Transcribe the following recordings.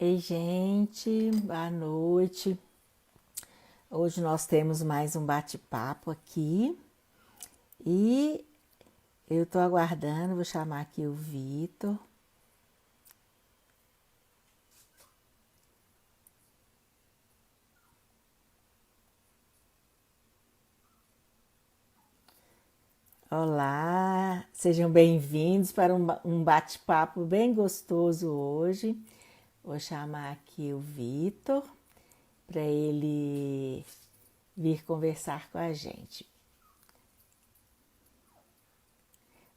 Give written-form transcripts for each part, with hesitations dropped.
Ei, gente, boa noite. Hoje nós temos mais um bate-papo aqui e eu tô aguardando, vou chamar aqui o Vitor. Olá, sejam bem-vindos para um bate-papo bem gostoso hoje. Vou chamar aqui o Vitor para ele vir conversar com a gente.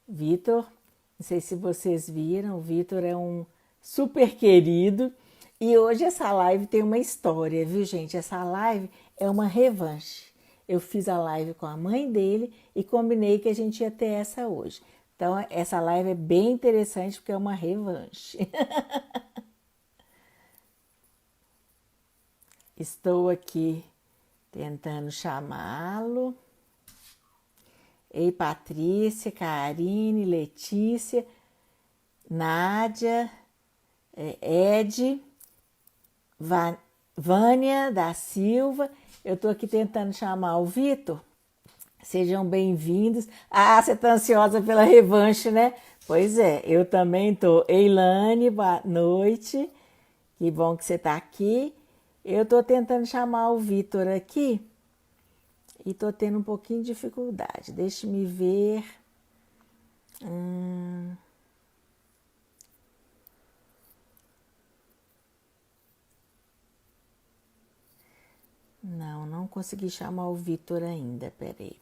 Vitor, não sei se vocês viram, o Vitor é um super querido e hoje essa live tem uma história, viu, gente? Essa live é uma revanche. Eu fiz a live com a mãe dele e combinei que a gente ia ter essa hoje. Então, essa live é bem interessante porque é uma revanche. Estou aqui tentando chamá-lo. Ei, Patrícia, Karine, Letícia, Nádia, Ed, Vânia da Silva. Eu estou aqui tentando chamar o Vitor. Sejam bem-vindos. Ah, você está ansiosa pela revanche, né? Pois é, eu também estou. Eilane, boa noite. Que bom que você está aqui. Eu estou tentando chamar o Vitor aqui e estou tendo um pouquinho de dificuldade. Deixe-me ver. Não consegui chamar o Vitor ainda. Peraí.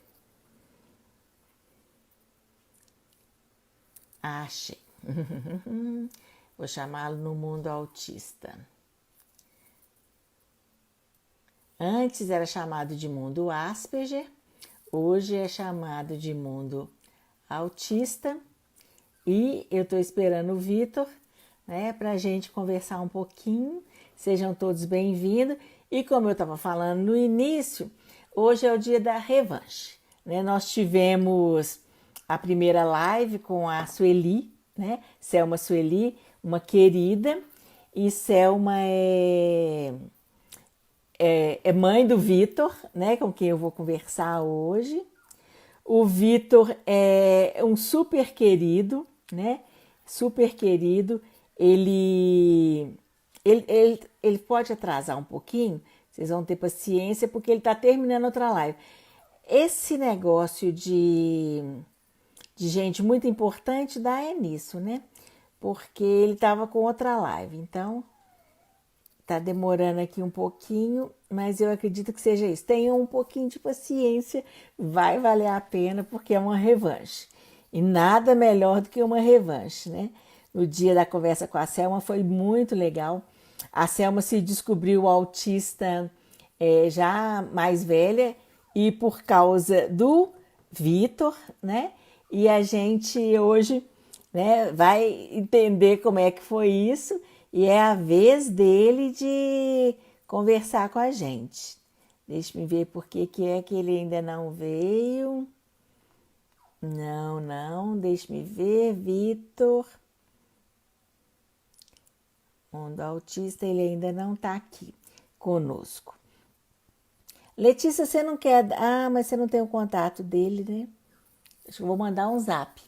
Achei. Vou chamá-lo no mundo autista. Antes era chamado de mundo Asperger, hoje é chamado de mundo autista. E eu estou esperando o Vitor, né, para a gente conversar um pouquinho. Sejam todos bem-vindos. E como eu estava falando no início, hoje é o dia da revanche, né? Nós tivemos a primeira live com a Sueli, né? Selma Sueli, uma querida. E Selma é mãe do Vitor, né? Com quem eu vou conversar hoje. O Vitor é um super querido, né? Super querido. Ele pode atrasar um pouquinho, vocês vão ter paciência, porque ele está terminando outra live. Esse negócio de gente muito importante dá nisso, né? Porque ele estava com outra live, então tá demorando aqui um pouquinho, mas eu acredito que seja isso. Tenham um pouquinho de paciência, vai valer a pena porque é uma revanche. E nada melhor do que uma revanche, né? No dia da conversa com a Selma foi muito legal. A Selma se descobriu autista já mais velha e por causa do Vitor, né? E a gente hoje, né, vai entender como é que foi isso e é a vez dele de conversar com a gente. Deixa-me ver por que é que ele ainda não veio. Não, deixa-me ver, Vitor. Mundo autista, ele ainda não está aqui conosco. Letícia, você não quer... Ah, mas você não tem o contato dele, né? Acho que eu vou mandar um zap.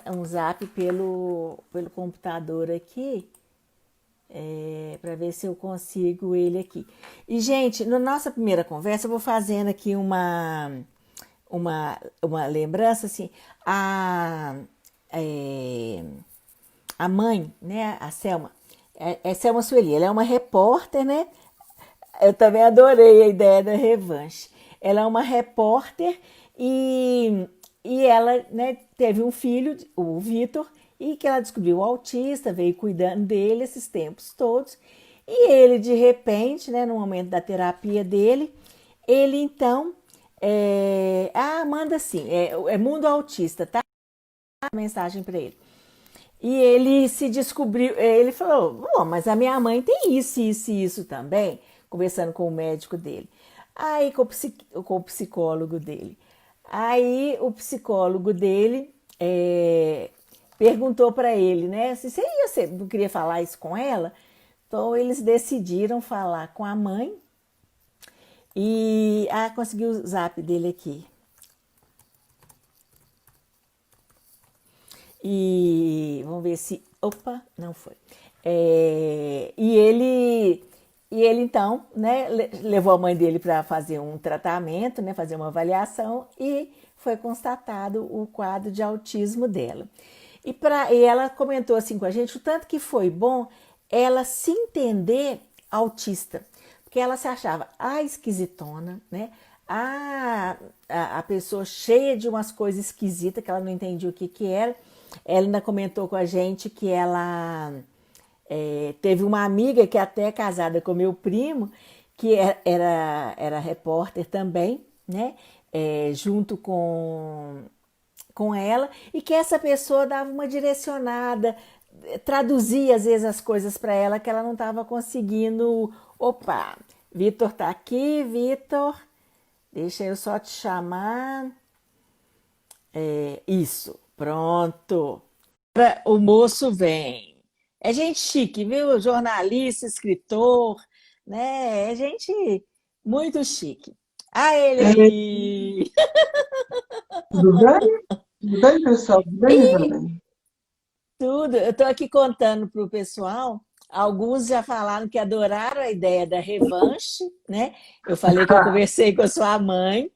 Um zap pelo computador aqui, para ver se eu consigo ele aqui. E, gente, na nossa primeira conversa, eu vou fazendo aqui uma lembrança, assim, a mãe, né, a Selma, Selma Sueli, ela é uma repórter, né? Eu também adorei a ideia da revanche. Ela é uma repórter e ela, né, teve um filho, o Vitor, e que ela descobriu o autista, veio cuidando dele esses tempos todos. E ele, de repente, né, no momento da terapia dele, ele então... manda assim, é Mundo Autista, tá? Mensagem para ele. E ele se descobriu, ele falou, mas a minha mãe tem isso, isso e isso também, conversando com o médico dele. Aí com o psicólogo dele. Aí o psicólogo dele perguntou para ele, né? Se você não queria falar isso com ela, Então eles decidiram falar com a mãe e consegui o zap dele aqui. E vamos ver se. Opa, não foi. E ele então, né, levou a mãe dele para fazer um tratamento, né, fazer uma avaliação e foi constatado o quadro de autismo dela. E ela comentou assim com a gente o tanto que foi bom ela se entender autista, porque ela se achava esquisitona, né? A pessoa cheia de umas coisas esquisitas que ela não entendia o que era. Ela ainda comentou com a gente que ela teve uma amiga que até é casada com meu primo, que era repórter também, né? Junto com ela, e que essa pessoa dava uma direcionada, traduzia às vezes as coisas para ela que ela não estava conseguindo. Opa, Vitor tá aqui, Vitor, deixa eu só te chamar. Isso, pronto. O moço vem. É gente chique, viu? Jornalista, escritor, né? É gente muito chique. Ele Ei, aí! tudo bem? Tudo bem, pessoal? Tudo bem, Ivana? Tudo. Eu estou aqui contando para o pessoal. Alguns já falaram que adoraram a ideia da revanche, né? Eu falei que eu conversei com a sua mãe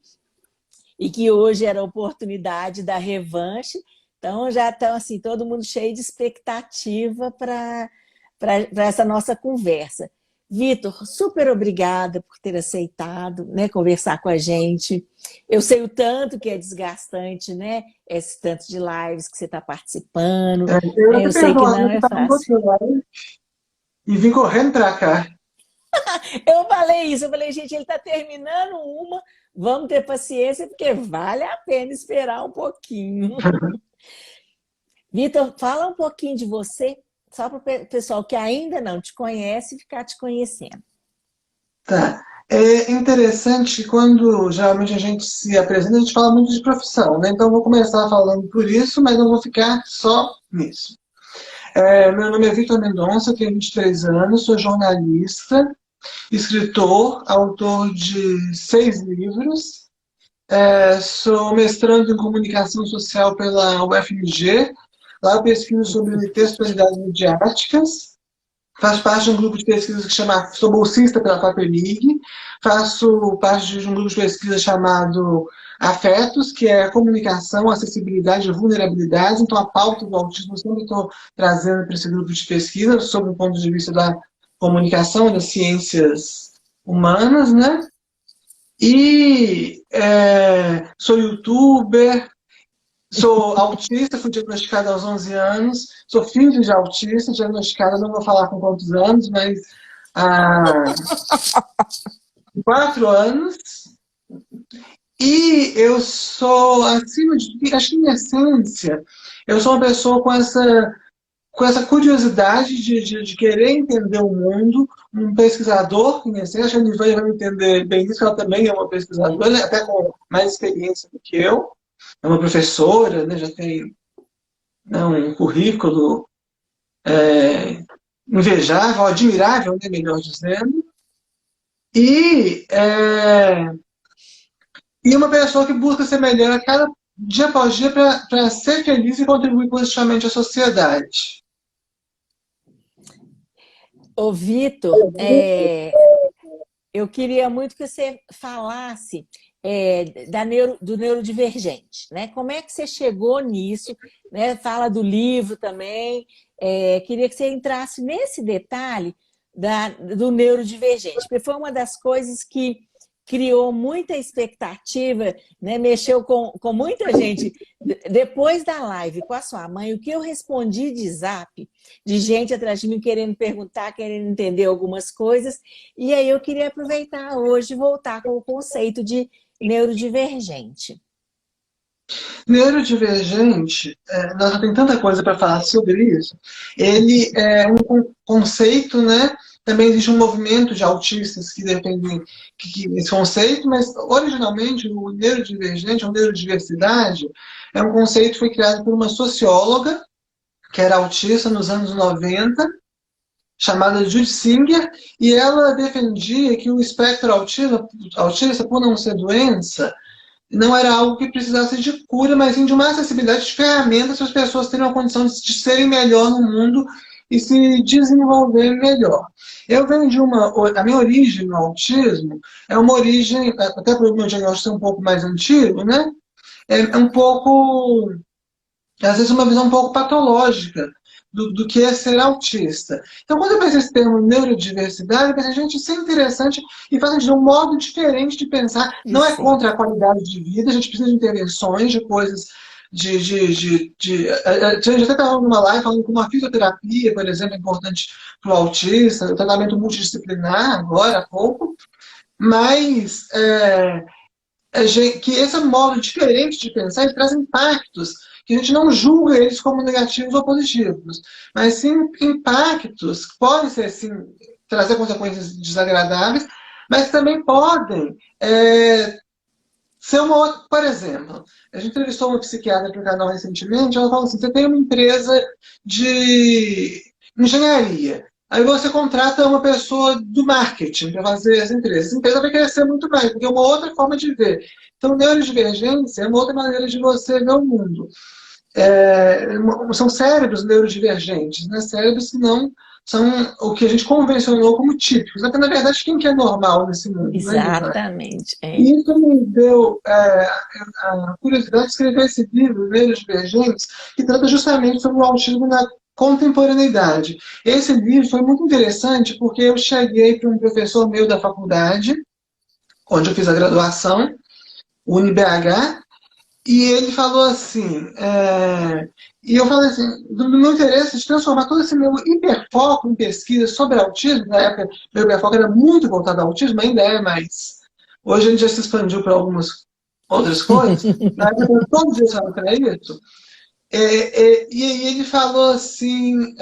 e que hoje era a oportunidade da revanche. Então já estão assim, todo mundo cheio de expectativa para essa nossa conversa. Vitor, super obrigada por ter aceitado, né, conversar com a gente. Eu sei o tanto que é desgastante, né? Esse tanto de lives que você está participando, Eu né? até Eu sei que perdoado não que é estava com fácil. você lá e vim correndo para cá. Eu falei isso, eu falei, gente, ele está terminando uma, vamos ter paciência, porque vale a pena esperar um pouquinho. Vitor, fala um pouquinho de você, só para o pessoal que ainda não te conhece ficar te conhecendo. Tá. É interessante que quando geralmente a gente se apresenta, a gente fala muito de profissão, né? Então eu vou começar falando por isso, mas não vou ficar só nisso. Meu nome é Vitor Mendonça, tenho 23 anos, sou jornalista, escritor, autor de 6 livros. Sou mestrando em comunicação social pela UFMG. Lá eu pesquiso sobre textualidades midiáticas. Faço parte de um grupo de pesquisa que chama. Sou bolsista pela FAPEMIG. Faço parte de um grupo de pesquisa chamado Afetos, que é comunicação, acessibilidade e vulnerabilidade. Então, a pauta do autismo eu sempre estou trazendo para esse grupo de pesquisa, sob o ponto de vista da comunicação, das ciências humanas, né? E sou youtuber, sou autista, fui diagnosticada aos 11 anos, sou filho de autista, diagnosticada, não vou falar com quantos anos, mas há 4 anos. E eu sou, acima de tudo, acho que em essência, eu sou uma pessoa com essa curiosidade de querer entender o mundo, um pesquisador, em essência, a Nivânia vai entender bem isso, ela também é uma pesquisadora, até com mais experiência do que eu, é uma professora, né, já tem, né, um currículo invejável, admirável, né, melhor dizendo, e, e uma pessoa que busca ser melhor a cada dia após dia para ser feliz e contribuir positivamente à sociedade. Ô, Vitor, eu queria muito que você falasse do neurodivergente, né? Como é que você chegou nisso? Né? Fala do livro também. Queria que você entrasse nesse detalhe do neurodivergente, porque foi uma das coisas que criou muita expectativa, né? Mexeu com muita gente. Depois da live com a sua mãe, o que eu respondi de zap, de gente atrás de mim querendo perguntar, querendo entender algumas coisas, e aí eu queria aproveitar hoje e voltar com o conceito de neurodivergente. Neurodivergente, nós já tem tanta coisa para falar sobre isso. Ele é um conceito, né? Também existe um movimento de autistas que defendem esse conceito, mas originalmente o neurodivergente, ou neurodiversidade, é um conceito que foi criado por uma socióloga que era autista nos anos 90 chamada Judy Singer, e ela defendia que o espectro autista, por não ser doença, não era algo que precisasse de cura, mas sim de uma acessibilidade de ferramentas para as pessoas terem uma condição de serem melhor no mundo e se desenvolver melhor. Eu venho de a minha origem no autismo é uma origem, até para o meu diagnóstico ser um pouco mais antigo, né? É um pouco, às vezes uma visão um pouco patológica do que é ser autista. Então, quando eu pensei esse termo neurodiversidade, eu pensei, gente, isso é interessante e faz de um modo diferente de pensar. Não é Sim. contra a qualidade de vida, a gente precisa de intervenções, de coisas a gente até estava numa live falando que uma fisioterapia, por exemplo, é importante para o autista, o tratamento multidisciplinar, agora há pouco, mas que esse modo diferente de pensar ele traz impactos que a gente não julga eles como negativos ou positivos, mas sim impactos que podem ser sim, trazer consequências desagradáveis, mas também podem ser uma outra. Por exemplo, a gente entrevistou uma psiquiatra para o canal recentemente, ela falou assim, você tem uma empresa de engenharia, aí você contrata uma pessoa do marketing para fazer essa empresa. Essa empresa vai crescer muito mais, porque é uma outra forma de ver. Então, neurodivergência é uma outra maneira de você ver o mundo. São cérebros neurodivergentes, né? Cérebros que não são o que a gente convencionou como típicos. Porque, na verdade, quem que é normal nesse mundo, né, Nilma? Exatamente. É. E isso me deu a curiosidade de escrever esse livro, Neurodivergentes, que trata justamente sobre o autismo na contemporaneidade. Esse livro foi muito interessante porque eu cheguei para um professor meu da faculdade, onde eu fiz a graduação, o UniBH, e ele falou assim, e eu falei assim, do meu interesse de transformar todo esse meu hiperfoco em pesquisa sobre autismo, na época meu hiperfoco era muito voltado ao autismo, ainda é, mas hoje a gente já se expandiu para algumas outras coisas, na época eu todo dia falava para isso, e aí ele falou assim,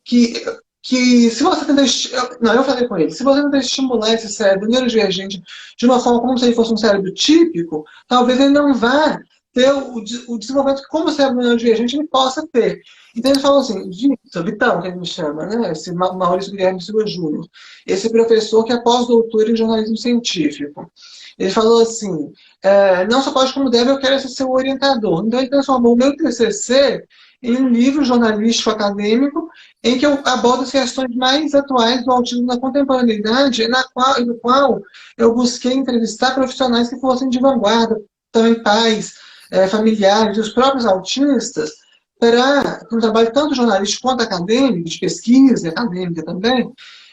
que, que se você tentar. Não, eu falei com ele, se você tentar estimular esse cérebro neurodivergente de uma forma como se ele fosse um cérebro típico, talvez ele não vá ter o desenvolvimento que, como cérebro neurodivergente, ele possa ter. Então ele falou assim, Vitão, que ele me chama, né? Esse Maurício Guilherme Silva Júnior, esse professor que é pós-doutor em jornalismo científico. Ele falou assim, não só pode como deve, eu quero ser seu orientador. Então ele transformou o meu TCC em um livro jornalístico acadêmico em que eu abordo as questões mais atuais do autismo na contemporaneidade, no qual eu busquei entrevistar profissionais que fossem de vanguarda, também pais, familiares, os próprios autistas, para um trabalho tanto jornalístico quanto acadêmico, de pesquisa acadêmica também,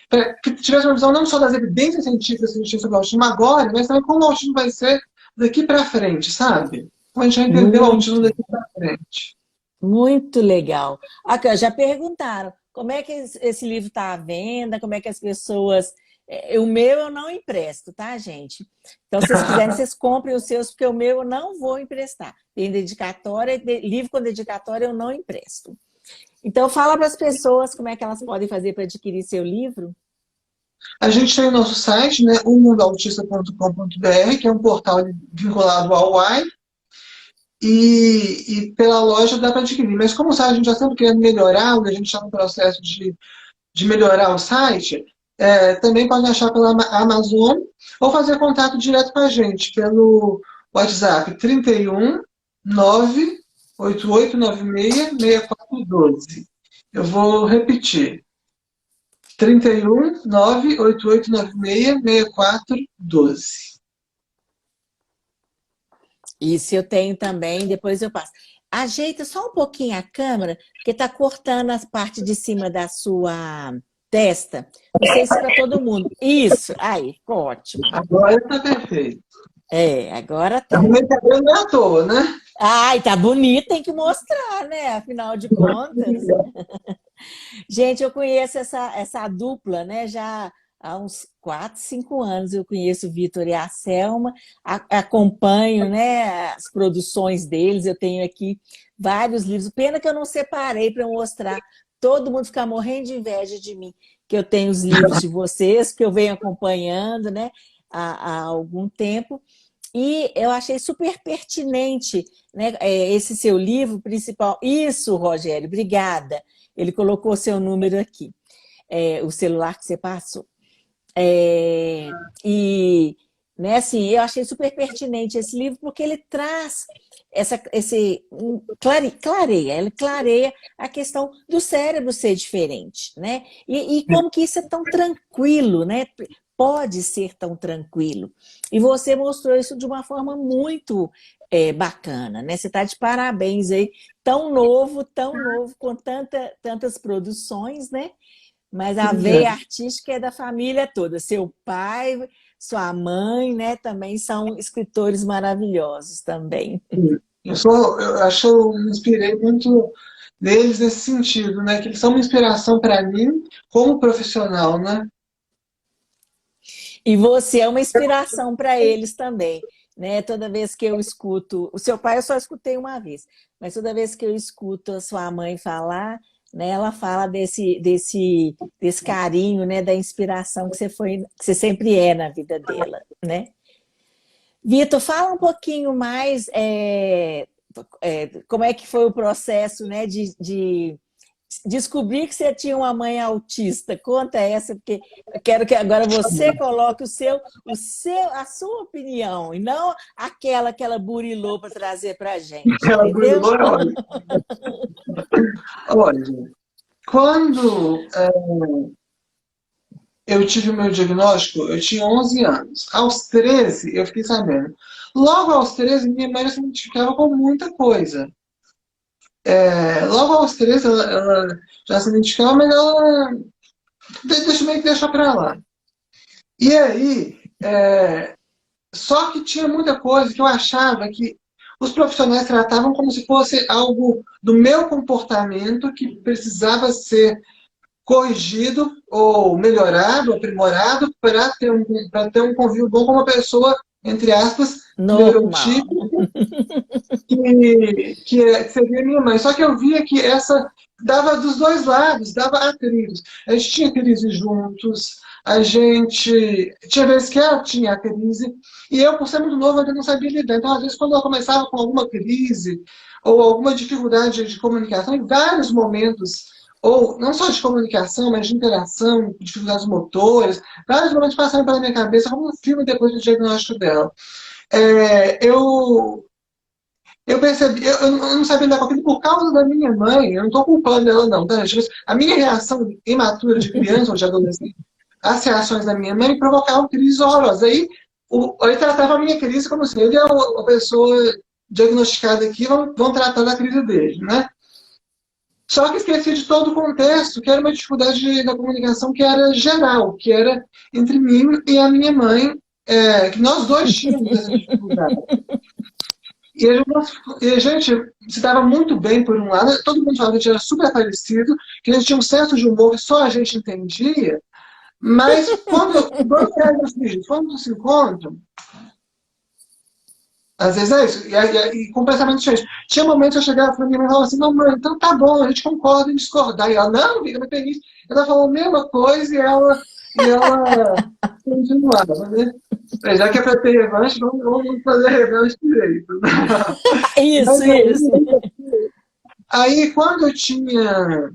para que tivesse uma visão não só das evidências científicas que a gente tem sobre o autismo agora, mas também como o autismo vai ser daqui para frente, sabe? Como a gente vai entender o autismo Muito, daqui para frente. muito legal. Aqui, ó, já perguntaram como é que esse livro está à venda, como é que as pessoas. O meu eu não empresto, tá, gente? Então, se vocês quiserem, vocês comprem os seus, porque o meu eu não vou emprestar. Tem dedicatória, livro com dedicatória eu não empresto. Então, fala para as pessoas como é que elas podem fazer para adquirir seu livro. A gente tem o nosso site, né, omundoautista.com.br, que é um portal vinculado ao UAI, e pela loja dá para adquirir. Mas como o site a gente já sempre querendo melhorar, a gente está no processo de melhorar o site, também pode achar pela Amazon ou fazer contato direto com a gente pelo WhatsApp 31 98896 6412. Eu vou repetir. 31 98896 6412. Isso eu tenho também, depois eu passo. Ajeita só um pouquinho a câmera, porque está cortando a parte de cima da sua testa. Não sei se para todo mundo. Isso, aí, ficou ótimo. Agora está perfeito. Agora tá. Arrumei cabelo não é à toa, né? Ai, tá bonito, tem que mostrar, né? Afinal de contas. Gente, eu conheço essa dupla, né? Já há uns 4, 5 anos eu conheço o Vitor e a Selma, acompanho, né, as produções deles, eu tenho aqui vários livros. Pena que eu não separei para mostrar, todo mundo fica morrendo de inveja de mim, que eu tenho os livros de vocês, que eu venho acompanhando, né, há algum tempo. E eu achei super pertinente, né, esse seu livro principal. Isso, Rogério, obrigada. Ele colocou seu número aqui. o celular que você passou. E, né, assim, eu achei super pertinente esse livro porque ele traz ele clareia a questão do cérebro ser diferente, né? E como que isso é tão tranquilo, né? Pode ser tão tranquilo. E você mostrou isso de uma forma muito bacana, né? Você está de parabéns aí, tão novo, com tantas produções, né? Mas a veia artística é da família toda. Seu pai, sua mãe, né, também são escritores maravilhosos também. Eu me inspirei muito neles nesse sentido, né? Que eles são uma inspiração para mim como profissional, né? E você é uma inspiração para eles também, né? Toda vez que eu escuto, o seu pai eu só escutei uma vez, mas toda vez que eu escuto a sua mãe falar, né, ela fala desse carinho, né, da inspiração que você sempre é na vida dela, né? Vitor, fala um pouquinho mais como é que foi o processo, né, de descobrir que você tinha uma mãe autista. Conta essa, porque eu quero que agora você coloque a sua opinião, e não aquela que ela burilou para trazer para a gente, Ela entendeu? brilhou, olha, quando eu tive o meu diagnóstico, eu tinha 11 anos. Aos 13, eu fiquei sabendo. Logo aos 13, minha mãe se identificava com muita coisa. Logo aos 13, ela já se identificava, mas ela meio que deixa pra lá. E aí, só que tinha muita coisa que eu achava que os profissionais tratavam como se fosse algo do meu comportamento que precisava ser corrigido ou melhorado, aprimorado para ter um convívio bom com uma pessoa, entre aspas, Normal. neurotípica, que seria minha mãe. Só que eu via que essa dava dos dois lados, dava atritos. A gente tinha crise juntos, a gente tinha vezes que ela tinha a crise, e eu, por ser muito novo, ainda não sabia lidar. Então, às vezes, quando ela começava com alguma crise ou alguma dificuldade de comunicação, em vários momentos, ou não só de comunicação, mas de interação, dificuldades motoras, vários momentos passaram pela minha cabeça como um filme depois do diagnóstico dela. Eu percebi, eu não sabia lidar com aquilo por causa da minha mãe. Eu não estou culpando ela, não, tá, gente? Mas a minha reação imatura de criança ou de adolescente, as reações da minha mãe provocavam crises horrorosas. Aí, ele tratava a minha crise como se ele é uma pessoa diagnosticada aqui, vão tratar da crise dele, né? Só que esqueci de todo o contexto, que era uma dificuldade da comunicação que era geral, que era entre mim e a minha mãe, que nós dois tínhamos essa dificuldade. E a gente se dava muito bem, por um lado, todo mundo falava que a gente era super parecido, que a gente tinha um senso de humor que só a gente entendia, mas quando quando se encontram, às vezes é isso, e completamente diferente. Tinha momentos que eu chegava para minha mãe e falava assim, não, mãe, então tá bom, a gente concorda em discordar. E ela, não, fica muito feliz. Ela falou a mesma coisa e ela continuava, né? Já que é para ter revanche, vamos fazer a revanche direito. Mas Isso. aí, quando eu tinha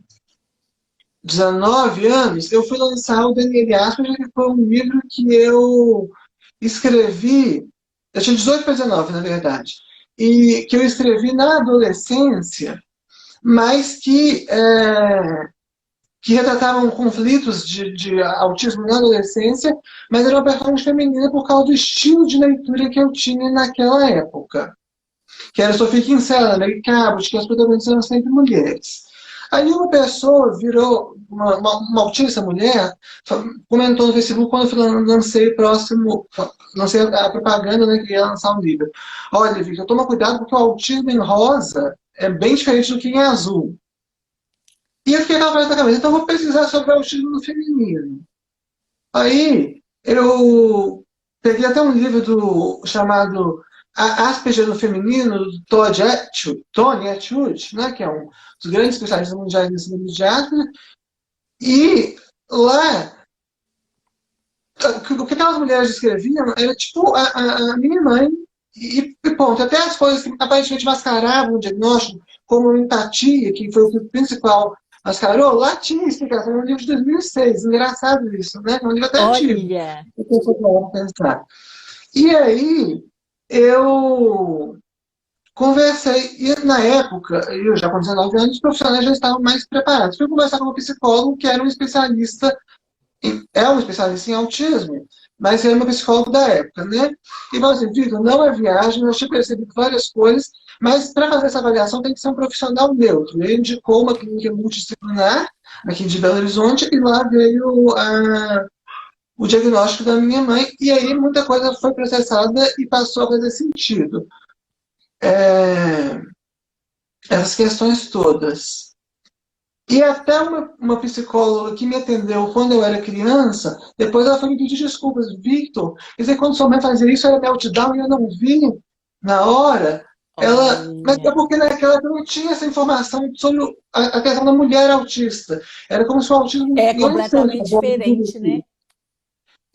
19 anos, eu fui lançar o Daniele Asper, que foi um livro que eu escrevi, eu tinha 18 para 19, na verdade, e que eu escrevi na adolescência, mas que retratavam conflitos de autismo na adolescência, mas era uma personagem feminina por causa do estilo de leitura que eu tinha naquela época. Que era Sophie Kinsella, Meg Cabot, que as protagonistas eram sempre mulheres. Aí uma pessoa virou, uma autista mulher, comentou no Facebook quando eu lancei a propaganda, né, que ia lançar um livro. Olha, Victor, toma cuidado porque o autismo em rosa é bem diferente do que em azul. E eu fiquei com a na cabeça, então eu vou pesquisar sobre o autismo no feminino. Aí eu peguei até um livro chamado Asperger no Feminino, do Tony Atwood, né, que é um dos grandes especialistas mundiais nesse livro de Asperger, e lá o que aquelas mulheres escreviam era tipo a minha mãe, e ponto. Até as coisas que aparentemente mascaravam o diagnóstico, como empatia, que foi o principal Mas, Carol, lá tinha explicação no livro de 2006. Engraçado isso, né? É um livro até antigo. Olha, Eu tô pensar. E aí, eu conversei, e na época, eu já com 19 anos, os profissionais já estavam mais preparados. Fui conversar com um psicólogo que era um especialista, é um especialista em autismo, mas era meu psicólogo da época, né? E falou assim, Vitor, não é viagem, eu tinha percebido várias coisas, mas para fazer essa avaliação tem que ser um profissional neutro. Ele indicou uma clínica multidisciplinar aqui de Belo Horizonte e lá veio o diagnóstico da minha mãe, e aí muita coisa foi processada e passou a fazer sentido. É, essas questões todas. E até uma psicóloga que me atendeu quando eu era criança, depois ela foi me pedir desculpas. Victor, quer dizer, quando sua mãe fazia isso, era meltdown e eu não vi na hora. Mas é olha. porque naquela época não tinha essa informação sobre a questão da mulher autista. Era como se o autismo É não fosse completamente diferente, né?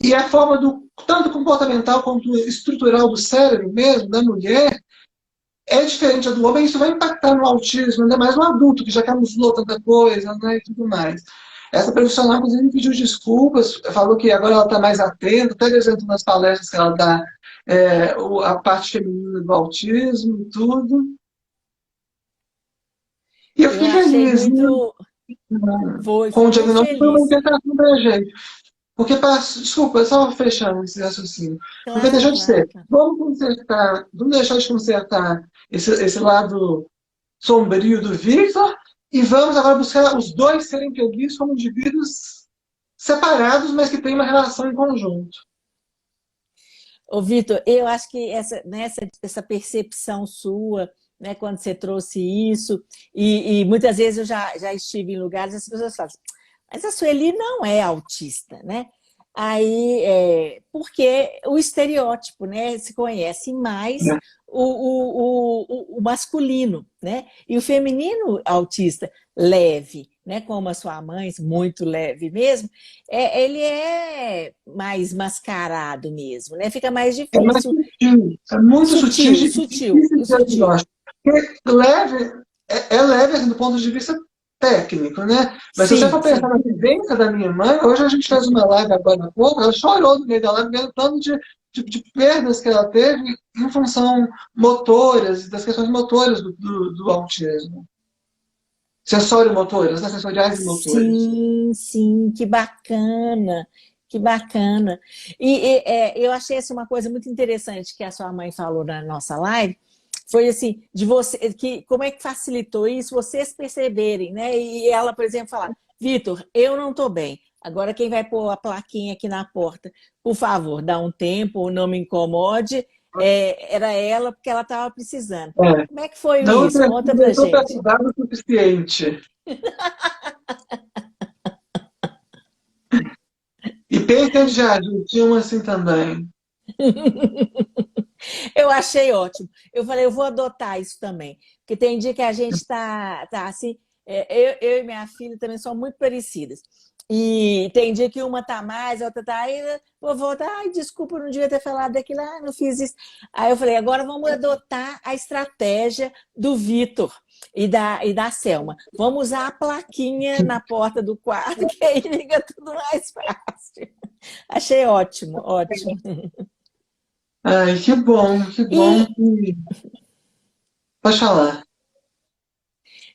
e a forma tanto comportamental quanto estrutural do cérebro mesmo, da mulher, é diferente do homem, isso vai impactar no autismo, ainda mais no adulto, que já camuflou tanta coisa, né, e tudo mais. Essa profissional, inclusive, me pediu desculpas, falou que agora ela está mais atenta, até exemplo nas palestras que ela dá, a parte feminina do autismo e tudo. E eu Eu fiquei achei feliz, né, muito. com Foi o muito diagnóstico, foi uma feliz. interpretação para a gente. Porque, desculpa, só fechando esse raciocínio. Porque Claro, deixou de claro, ser, claro. vamos consertar, vamos deixar de consertar esse lado sombrio do Victor e vamos agora buscar os dois serem felizes como indivíduos separados, mas que têm uma relação em conjunto. Ô, Vitor, eu acho que essa percepção sua, né, quando você trouxe isso, e muitas vezes eu já estive em lugares, as pessoas falam, mas a Sueli não é autista, né? Aí, porque o estereótipo, né, se conhece mais Né? o masculino, né? E o feminino autista leve, né, como a sua mãe, muito leve mesmo, ele é mais mascarado mesmo, né? Fica mais É mais difícil, sutil, é muito sutil sutil, e sutil, difícil de sutil. diagnóstico. Porque leve, é leve assim, do ponto de vista técnico, né? Mas se você Sim, for pensar sim. na vivência da minha mãe, hoje a gente fez uma live agora há pouco, ela chorou no meio da live, vendo o tanto de perdas que ela teve em função motoras, das questões motoras do autismo. Sensório-motoras, né? Sensoriais e motores. Sim, sim, que bacana, que bacana. Eu achei assim, uma coisa muito interessante que a sua mãe falou na nossa live, foi assim, de você, que como é que facilitou isso, vocês perceberem, né? E ela, por exemplo, falar, Vitor, eu não estou bem. Agora quem vai pôr a plaquinha aqui na porta, por favor, dá um tempo, ou não me incomode, era ela, porque ela estava precisando. É. Como é que foi Não isso? Conta pra estou gente. precisado o suficiente. E Peter já tinha um assim também. Eu achei ótimo. Eu falei, eu vou adotar isso também. Porque tem dia que a gente tá assim. Eu e minha filha também são muito parecidas. E tem dia que uma tá mais, a outra tá. Aí, vovô, tá, ai, desculpa, eu não devia ter falado daquilo, não fiz isso. Aí eu falei, agora vamos adotar a estratégia do Vitor e da Selma. Vamos usar a plaquinha na porta do quarto, que aí fica tudo mais fácil. Achei ótimo, ótimo. Ai, que bom E, que. Pode falar.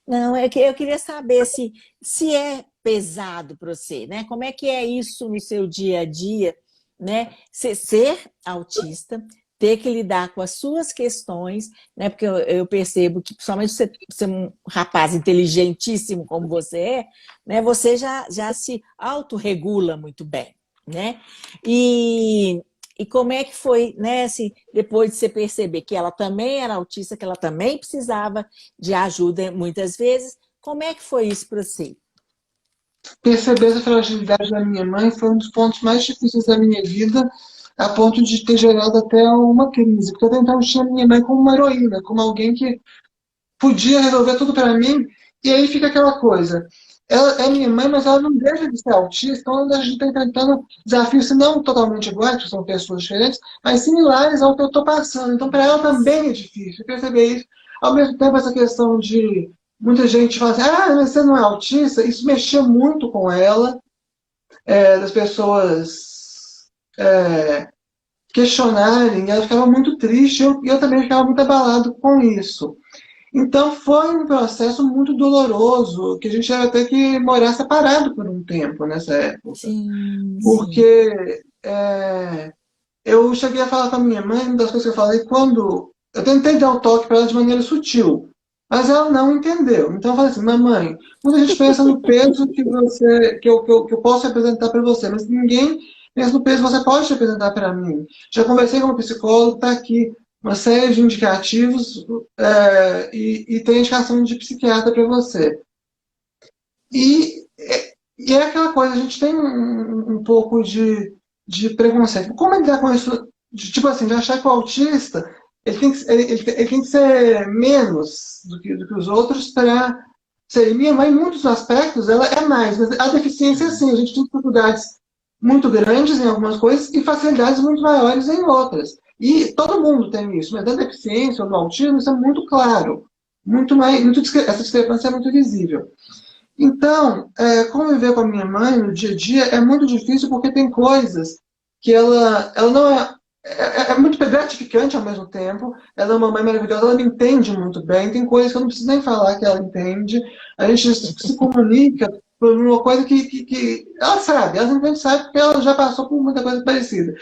Não, é que eu queria saber se é pesado para você, né? Como é que é isso no seu dia a dia, né? Ser autista, ter que lidar com as suas questões, né? Porque eu percebo que, principalmente você é um rapaz inteligentíssimo como você é, né? Você já se autorregula muito bem, né? E como é que foi, né? Assim, depois de você perceber que ela também era autista, que ela também precisava de ajuda muitas vezes. Como é que foi isso para você? Perceber essa fragilidade da minha mãe foi um dos pontos mais difíceis da minha vida, a ponto de ter gerado até uma crise. Porque até então eu tinha minha mãe como uma heroína, como alguém que podia resolver tudo para mim, e aí fica aquela coisa. Ela é minha mãe, mas ela não deixa de ser autista, então a gente está enfrentando desafios, se não totalmente iguais, porque são pessoas diferentes, mas similares ao que eu estou passando. Então, para ela também é difícil perceber isso. Ao mesmo tempo, essa questão de muita gente fala assim, ah, mas você não é autista? Isso mexia muito com ela, das pessoas questionarem, ela ficava muito triste, eu também ficava muito abalado com isso. Então foi um processo muito doloroso, que a gente ia ter que morar separado por um tempo nessa época. Sim, sim. Porque eu cheguei a falar com a minha mãe, uma das coisas que eu falei, quando eu tentei dar o toque para ela de maneira sutil, mas ela não entendeu. Então eu falei assim, mamãe, muita gente pensa no peso que eu posso representar para você, mas ninguém pensa no peso que você pode representar para mim. Já conversei com um psicólogo, está aqui uma série de indicativos e tem indicação de psiquiatra para você. E é aquela coisa, a gente tem um pouco de preconceito. Como lidar com isso? Tipo assim, de achar que o autista ele tem que ser menos do que os outros para ser. Minha mãe, em muitos aspectos, ela é mais, mas a deficiência, sim, a gente tem dificuldades muito grandes em algumas coisas e facilidades muito maiores em outras. E todo mundo tem isso, mas da deficiência ou do autismo, isso é muito claro. Muito mais, essa discrepância é muito visível. Então, conviver com a minha mãe no dia a dia é muito difícil porque tem coisas que ela não é muito gratificante ao mesmo tempo. Ela é uma mãe maravilhosa, ela me entende muito bem. Tem coisas que eu não preciso nem falar que ela entende. A gente se comunica por uma coisa que ela sabe, ela simplesmente sabe porque ela já passou por muita coisa parecida.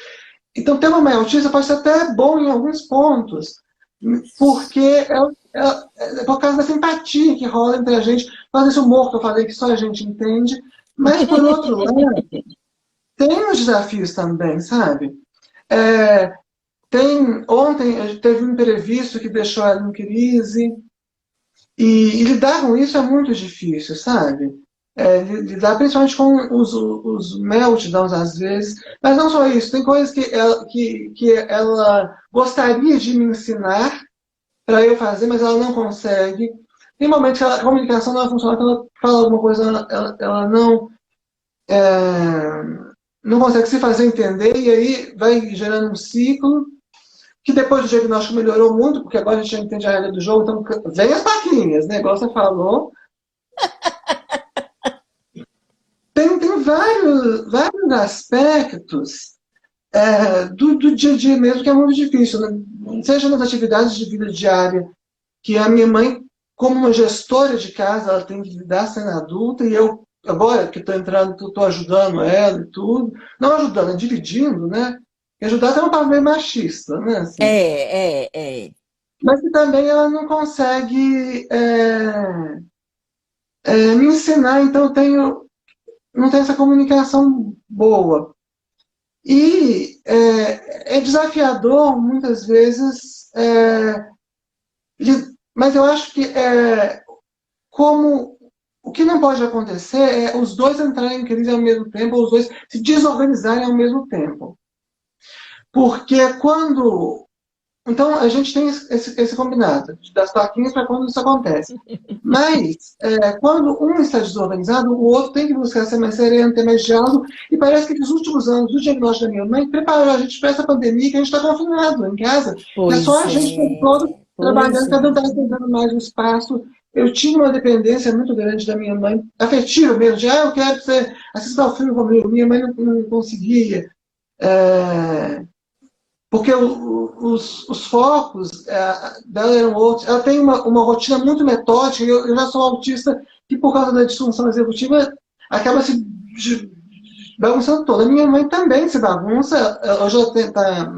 Então, ter uma mãe autista pode ser até bom em alguns pontos, porque é por causa da simpatia que rola entre a gente, por causa desse humor que eu falei que só a gente entende. Mas, por outro lado, tem os desafios também, sabe? É, ontem teve um imprevisto que deixou ela em crise, e lidar com isso é muito difícil, sabe? Lidar principalmente com os meltdowns às vezes, mas não só isso, tem coisas que ela gostaria de me ensinar para eu fazer, mas ela não consegue. Tem momentos que a comunicação não funciona, quando ela fala alguma coisa, ela não consegue se fazer entender, e aí vai gerando um ciclo, que depois do diagnóstico melhorou muito, porque agora a gente já entende a regra do jogo, então vem as paquinhas, né? Igual você falou. Tem vários aspectos do dia a dia mesmo que é muito difícil, né? Seja nas atividades de vida diária, que a minha mãe, como uma gestora de casa, ela tem que lidar sendo adulta, e eu, agora que estou entrando, estou ajudando ela e tudo, não ajudando, é dividindo, né? E ajudar é uma palavra meio machista, né? Assim. É. Mas que também ela não consegue me ensinar, então não tenho essa comunicação boa. E é desafiador, muitas vezes, mas eu acho que como o que não pode acontecer é os dois entrarem em crise ao mesmo tempo, ou os dois se desorganizarem ao mesmo tempo. Porque quando. Então, a gente tem esse combinado das plaquinhas para quando isso acontece. Mas, quando um está desorganizado, o outro tem que buscar ser mais sereno, ter mais diálogo. E parece que nos últimos anos, o diagnóstico da minha mãe preparou a gente para essa pandemia que a gente está confinado em casa. É só Pois a gente todo é, pois trabalhando, cada um é. está tentando mais um espaço. Eu tinha uma dependência muito grande da minha mãe, afetiva mesmo, de, eu quero que você assista ao filme comigo. Minha mãe não conseguia. É, porque os focos dela eram outros. Ela tem uma rotina muito metódica, e eu já sou autista, que por causa da disfunção executiva acaba se bagunçando toda. A minha mãe também se bagunça, hoje ela está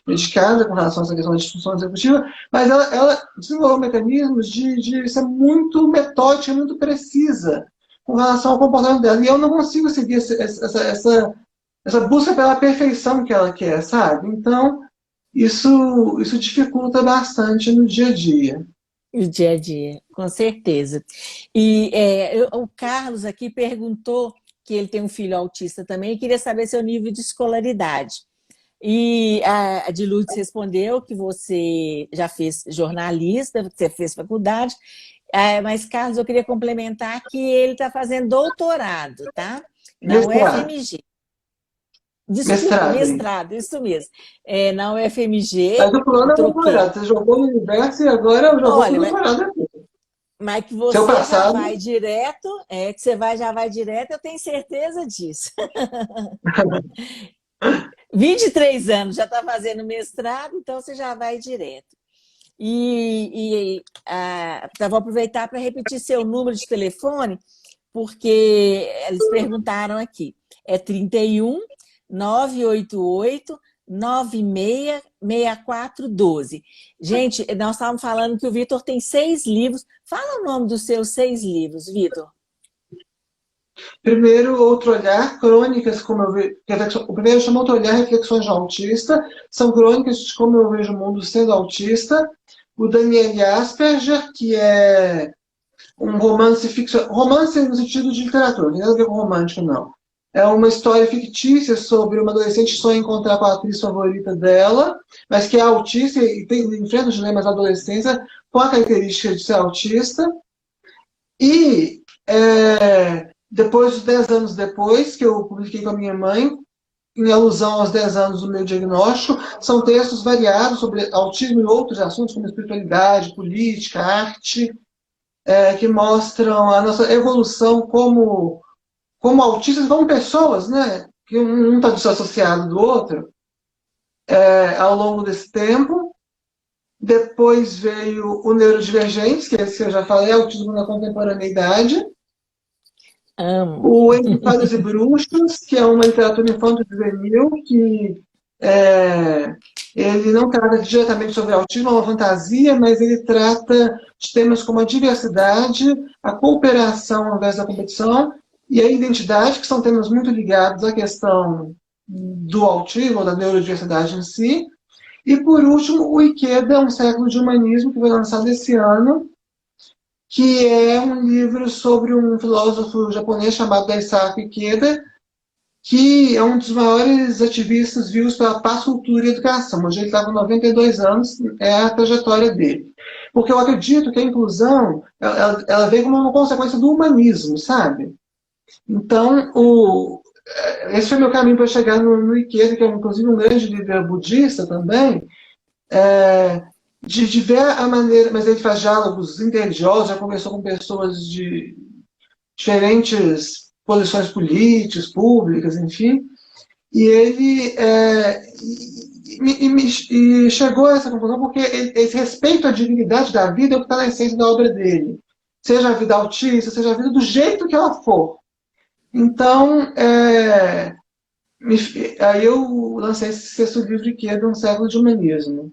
medicada com relação a essa questão da disfunção executiva, mas ela desenvolveu mecanismos de ser muito metódica, muito precisa com relação ao comportamento dela. E eu não consigo seguir essa busca pela perfeição que ela quer, sabe? Então, isso dificulta bastante no dia a dia. O dia a dia, com certeza. E o Carlos aqui perguntou que ele tem um filho autista também e queria saber seu nível de escolaridade. E a de Lourdes respondeu que você já fez jornalista, que você fez faculdade, mas, Carlos, eu queria complementar que ele está fazendo doutorado, tá? Na Mestrado, UFMG. Desculpa, mestrado aí. mestrado, isso mesmo. Na UFMG, Mas o plano é troquei. doutorado. Você jogou no universo e agora jogou pro Olha, doutorado aqui. Mas que Seu você já passado. vai direto, que você já vai direto, eu tenho certeza disso. 23 anos, já está fazendo mestrado, então você já vai direto. Vou aproveitar para repetir seu número de telefone, porque eles perguntaram aqui. É 31 988 966412. Gente, nós estávamos falando que o Vitor tem 6 livros. Fala o nome dos seus 6 livros, Vitor. Primeiro, Outro Olhar, crônicas, como eu vejo. O primeiro chama Outro Olhar, Reflexões de Autista. São crônicas de como eu vejo o mundo sendo autista. O Daniel Asperger, que é um romance ficcional. Romance no sentido de literatura, não tem nada a ver com romântico, não. É uma história fictícia sobre uma adolescente que sonha encontrar com a atriz favorita dela, mas que é autista e enfrenta os dilemas da adolescência com a característica de ser autista. E depois, 10 anos depois, que eu publiquei com a minha mãe, em alusão aos 10 anos do meu diagnóstico, são textos variados sobre autismo e outros assuntos, como espiritualidade, política, arte, que mostram a nossa evolução como autistas, como pessoas, né? Que um está desassociado do outro, ao longo desse tempo. Depois veio o Neurodivergentes, que é esse que eu já falei, Autismo na Contemporaneidade. Amo. O Entre Fadas e Bruxas, que é uma literatura infanto-juvenil, que ele não trata diretamente sobre autismo, é uma fantasia, mas ele trata de temas como a diversidade, a cooperação ao invés da competição e a identidade, que são temas muito ligados à questão do autismo, ou da neurodiversidade em si. E, por último, o Ikeda, Um Século de Humanismo, que foi lançado esse ano, que é um livro sobre um filósofo japonês chamado Daisaku Ikeda, que é um dos maiores ativistas vivos pela paz, cultura e educação. Hoje ele está com 92 anos, é a trajetória dele. Porque eu acredito que a inclusão, ela vem como uma consequência do humanismo, sabe? Então, esse foi meu caminho para chegar no Ikeda, que é inclusive um grande líder budista também, de ver a maneira, mas ele faz diálogos interreligiosos, já conversou com pessoas de diferentes posições políticas, públicas, enfim, e ele chegou a essa conclusão porque esse respeito à dignidade da vida é o que está na essência da obra dele. Seja a vida autista, seja a vida do jeito que ela for. Então, aí eu lancei esse sexto livro que é de Um Século de Humanismo.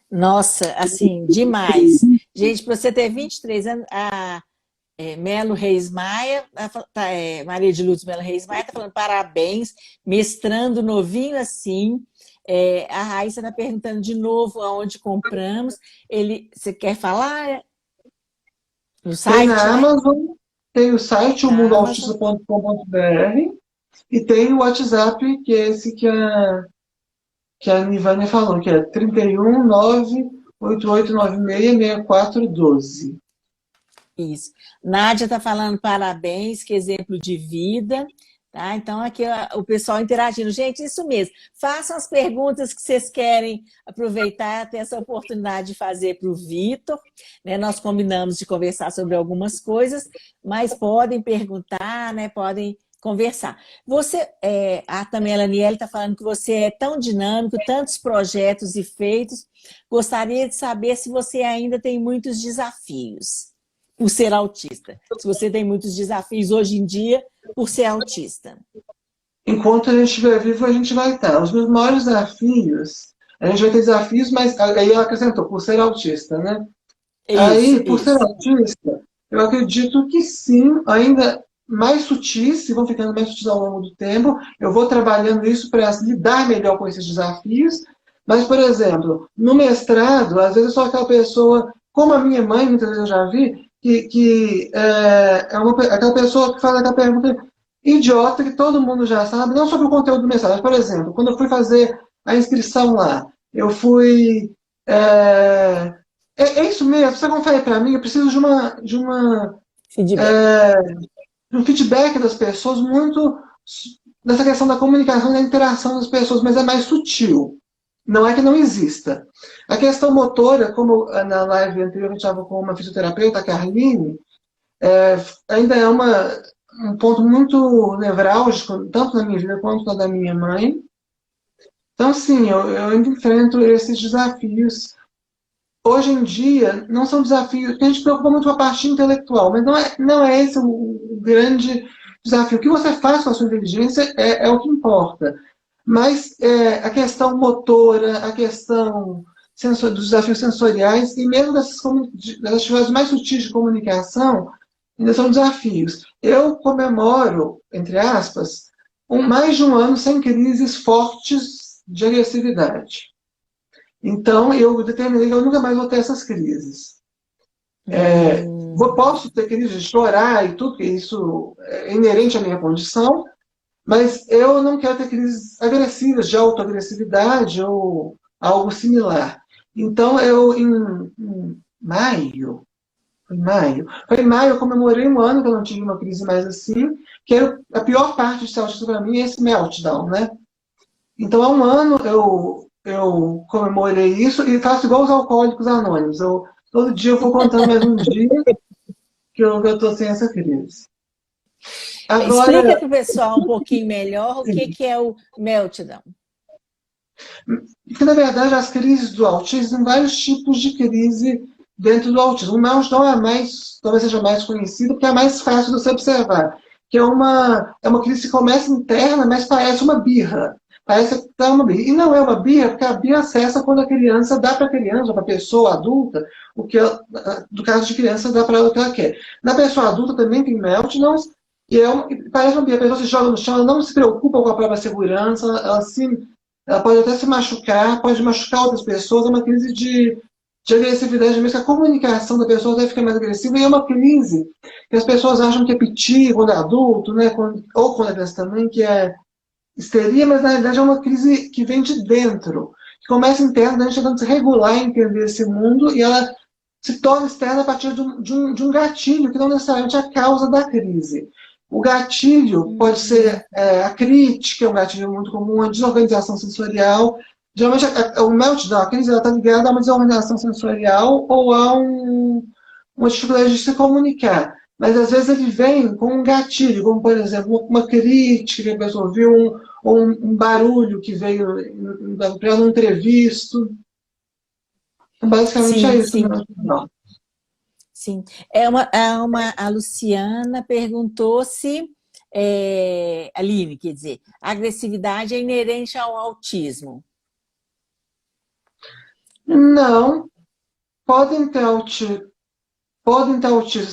Nossa, assim, demais. Gente, para você ter 23 anos, Melo Reis Maia, Maria de Lourdes Melo Reis Maia está falando parabéns, mestrando novinho assim. A Raíssa está perguntando de novo aonde compramos. Você quer falar? No site, tem na né? Amazon, tem o site, omundoautista.com.br, e tem o WhatsApp, que é esse que a Nivânia falou, que é 31 98896 6412. Isso. Nádia está falando parabéns, que exemplo de vida. Tá? Então, aqui o pessoal interagindo. Gente, isso mesmo. Façam as perguntas que vocês querem aproveitar, ter essa oportunidade de fazer para o Vitor. Né? Nós combinamos de conversar sobre algumas coisas, mas podem perguntar, né? Podem conversar. A Tamela Aniele está falando que você é tão dinâmico, tantos projetos e feitos. Gostaria de saber se você ainda tem muitos desafios por ser autista. Se você tem muitos desafios hoje em dia por ser autista. Enquanto a gente estiver vivo, a gente vai estar. Os meus maiores desafios, a gente vai ter desafios, mas aí ela acrescentou, por ser autista, né? Aí, por ser autista, eu acredito que sim, ainda mais sutis, e vão ficando mais sutis ao longo do tempo, eu vou trabalhando isso para lidar melhor com esses desafios, mas, por exemplo, no mestrado, às vezes eu sou aquela pessoa, como a minha mãe, muitas vezes eu já vi, que aquela pessoa que faz aquela pergunta idiota que todo mundo já sabe, não sobre o conteúdo do mestrado, mas, por exemplo, quando eu fui fazer a inscrição lá, eu fui... É isso mesmo, você confere para mim, eu preciso de um feedback das pessoas, muito dessa questão da comunicação, da interação das pessoas, mas é mais sutil. Não é que não exista. A questão motora, como na live anterior a gente estava com uma fisioterapeuta, a Carline, ainda é um ponto muito nevrálgico, tanto na minha vida quanto na da minha mãe. Então, sim, eu ainda enfrento esses desafios. Hoje em dia, não são desafios, porque a gente se preocupa muito com a parte intelectual, mas não é esse o grande desafio. O que você faz com a sua inteligência é o que importa. Mas a questão motora, a questão dos desafios sensoriais e mesmo das atividades mais sutis de comunicação, ainda são desafios. Eu comemoro, entre aspas, mais de um ano sem crises fortes de agressividade. Então, eu determinei que eu nunca mais vou ter essas crises. Posso ter crise de chorar e tudo, porque isso é inerente à minha condição, mas eu não quero ter crises agressivas, de autoagressividade ou algo similar. Então, em maio, foi em maio, eu comemorei um ano que eu não tive uma crise mais assim, que a pior parte de ser autista para mim é esse meltdown, né? Então, há um ano eu comemorei isso e faço igual os alcoólicos anônimos. Todo dia eu vou contando mais um dia que eu estou sem essa crise. Explica Agora, para o pessoal um pouquinho melhor o que é o meltdown. porque, na verdade, as crises do autismo, tem vários tipos de crise dentro do autismo. O meltdown talvez seja mais conhecido, porque é mais fácil de você observar. Que é uma crise que começa interna, mas parece uma birra. Parece que está uma birra. E não é uma birra, porque a birra cessa quando a criança dá para a criança, ou para a pessoa adulta, do caso de criança, dá para ela o que ela quer. Na pessoa adulta também tem meltdowns, e parece uma birra. A pessoa se joga no chão, ela não se preocupa com a própria segurança, ela pode até se machucar, pode machucar outras pessoas, é uma crise de agressividade mesmo, a comunicação da pessoa deve ficar mais agressiva, e é uma crise que as pessoas acham que é piti quando é adulto, né, ou quando é criança também, que é histeria, mas na realidade é uma crise que vem de dentro, que começa interna, a gente tentando se regular e entender esse mundo, e ela se torna externa a partir de um gatilho, que não necessariamente é a causa da crise. O gatilho pode ser a crítica, é um gatilho muito comum, a desorganização sensorial. Geralmente, o meltdown, a crise, está ligada a uma desorganização sensorial ou a uma dificuldade de se comunicar. Mas, às vezes, ele vem com um gatilho, como, por exemplo, uma crítica que a pessoa viu, ou um barulho que veio para um imprevisto. Basicamente é Sim, isso. sim. Sim. A Luciana perguntou se, Aline, quer dizer, a agressividade é inerente ao autismo. Não, podem ter autistas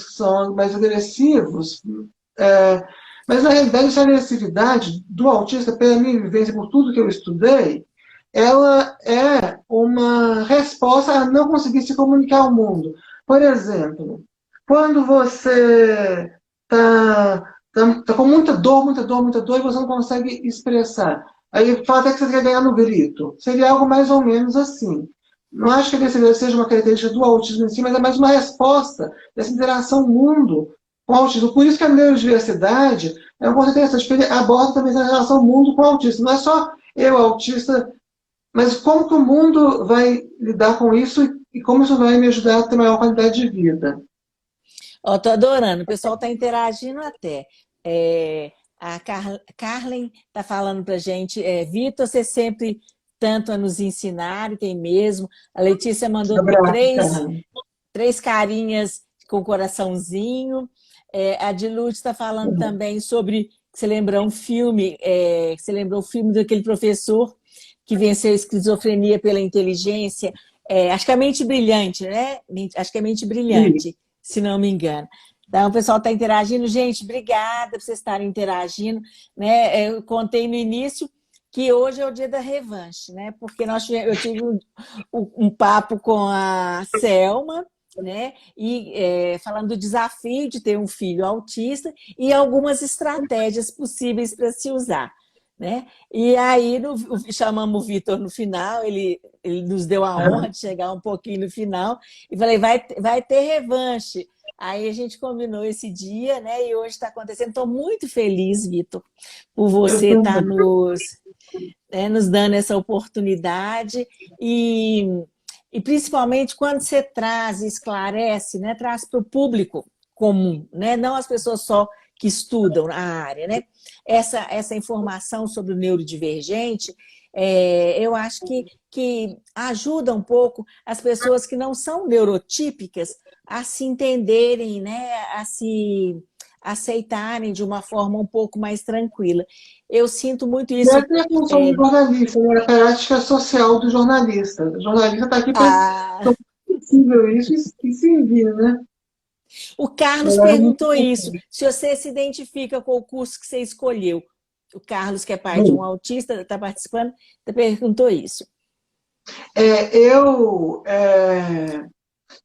que são mais agressivos, mas na realidade essa agressividade do autista, pela minha vivência, por tudo que eu estudei, ela é uma resposta a não conseguir se comunicar ao mundo. Por exemplo, quando você está com muita dor, muita dor, muita dor, e você não consegue expressar. Aí fala até que você quer ganhar no grito. Seria algo mais ou menos assim. Não acho que a agressividade seja uma característica do autismo em si, mas é mais uma resposta dessa interação mundo com o autismo. Por isso que a neurodiversidade é uma coisa interessante, porque ele aborda também essa relação mundo com o autismo. Não é só eu, autista, mas como que o mundo vai lidar com isso e como isso vai me ajudar a ter maior qualidade de vida. Estou adorando, o pessoal está interagindo até. A Carlen está falando para a gente, Vitor, você sempre tanto a nos ensinar, e tem mesmo. A Letícia mandou Abraço, três carinhas com coraçãozinho. A Dilute está falando também sobre, você lembrou um filme, você lembrou o filme daquele professor que venceu a esquizofrenia pela inteligência, acho que é Mente Brilhante, né? Acho que é Mente Brilhante, se não me engano. Então, o pessoal está interagindo. Gente, obrigada por vocês estarem interagindo. Né? Eu contei no início que hoje é o dia da revanche, né? Porque eu tive um papo com a Selma, né? E falando do desafio de ter um filho autista e algumas estratégias possíveis para se usar. né? E aí chamamos o Vitor no final, ele nos deu a honra de chegar um pouquinho no final, e falei, vai ter revanche. Aí a gente combinou esse dia, né? E hoje está acontecendo. Estou muito feliz, Vitor, por Eu você estar também. nos dando essa oportunidade e, e principalmente quando você traz, esclarece, né? Traz para o público comum, né? Não as pessoas só que estudam a área, né? Essa informação sobre o neurodivergente, eu acho que ajuda um pouco as pessoas que não são neurotípicas a se entenderem, né? A se aceitarem de uma forma um pouco mais tranquila. Eu sinto muito E isso. essa é a função do jornalista, né? A prática social do jornalista. O jornalista está aqui para Ah, possível isso e servir, né? o Carlos Eu era muito perguntou isso, importante. se você se identifica com o curso que você escolheu. O Carlos, que é pai de um Bom, autista, está participando, perguntou isso. eu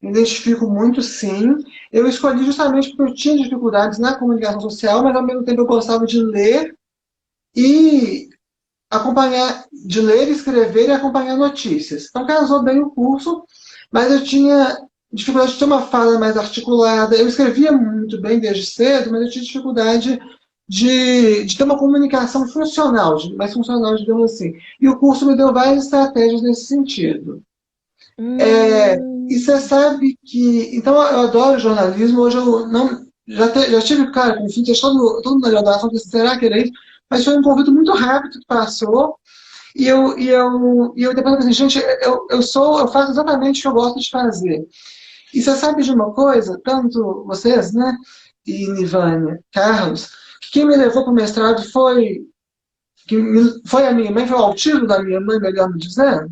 me identifico muito, sim. Eu escolhi justamente porque eu tinha dificuldades na comunicação social, mas ao mesmo tempo eu gostava de ler e acompanhar, de ler, escrever e acompanhar notícias. Então casou bem o curso, mas eu tinha dificuldade de ter uma fala mais articulada. Eu escrevia muito bem desde cedo, mas eu tinha dificuldade de ter uma comunicação funcional, mais funcional, digamos assim. E o curso me deu várias estratégias nesse sentido. E você Hum, sabe que. Então, eu adoro jornalismo. Hoje eu não. Já tive, cara, com fim, todo mundo na graduação disse, será que era isso? Mas foi um convite muito rápido que passou. E eu depois pensei, gente, eu faço exatamente o que eu gosto de fazer. E você sabe de uma coisa, tanto vocês, né, e Nivânia, Carlos, que quem me levou para o mestrado foi a minha mãe, foi o autismo da minha mãe, melhor dizendo.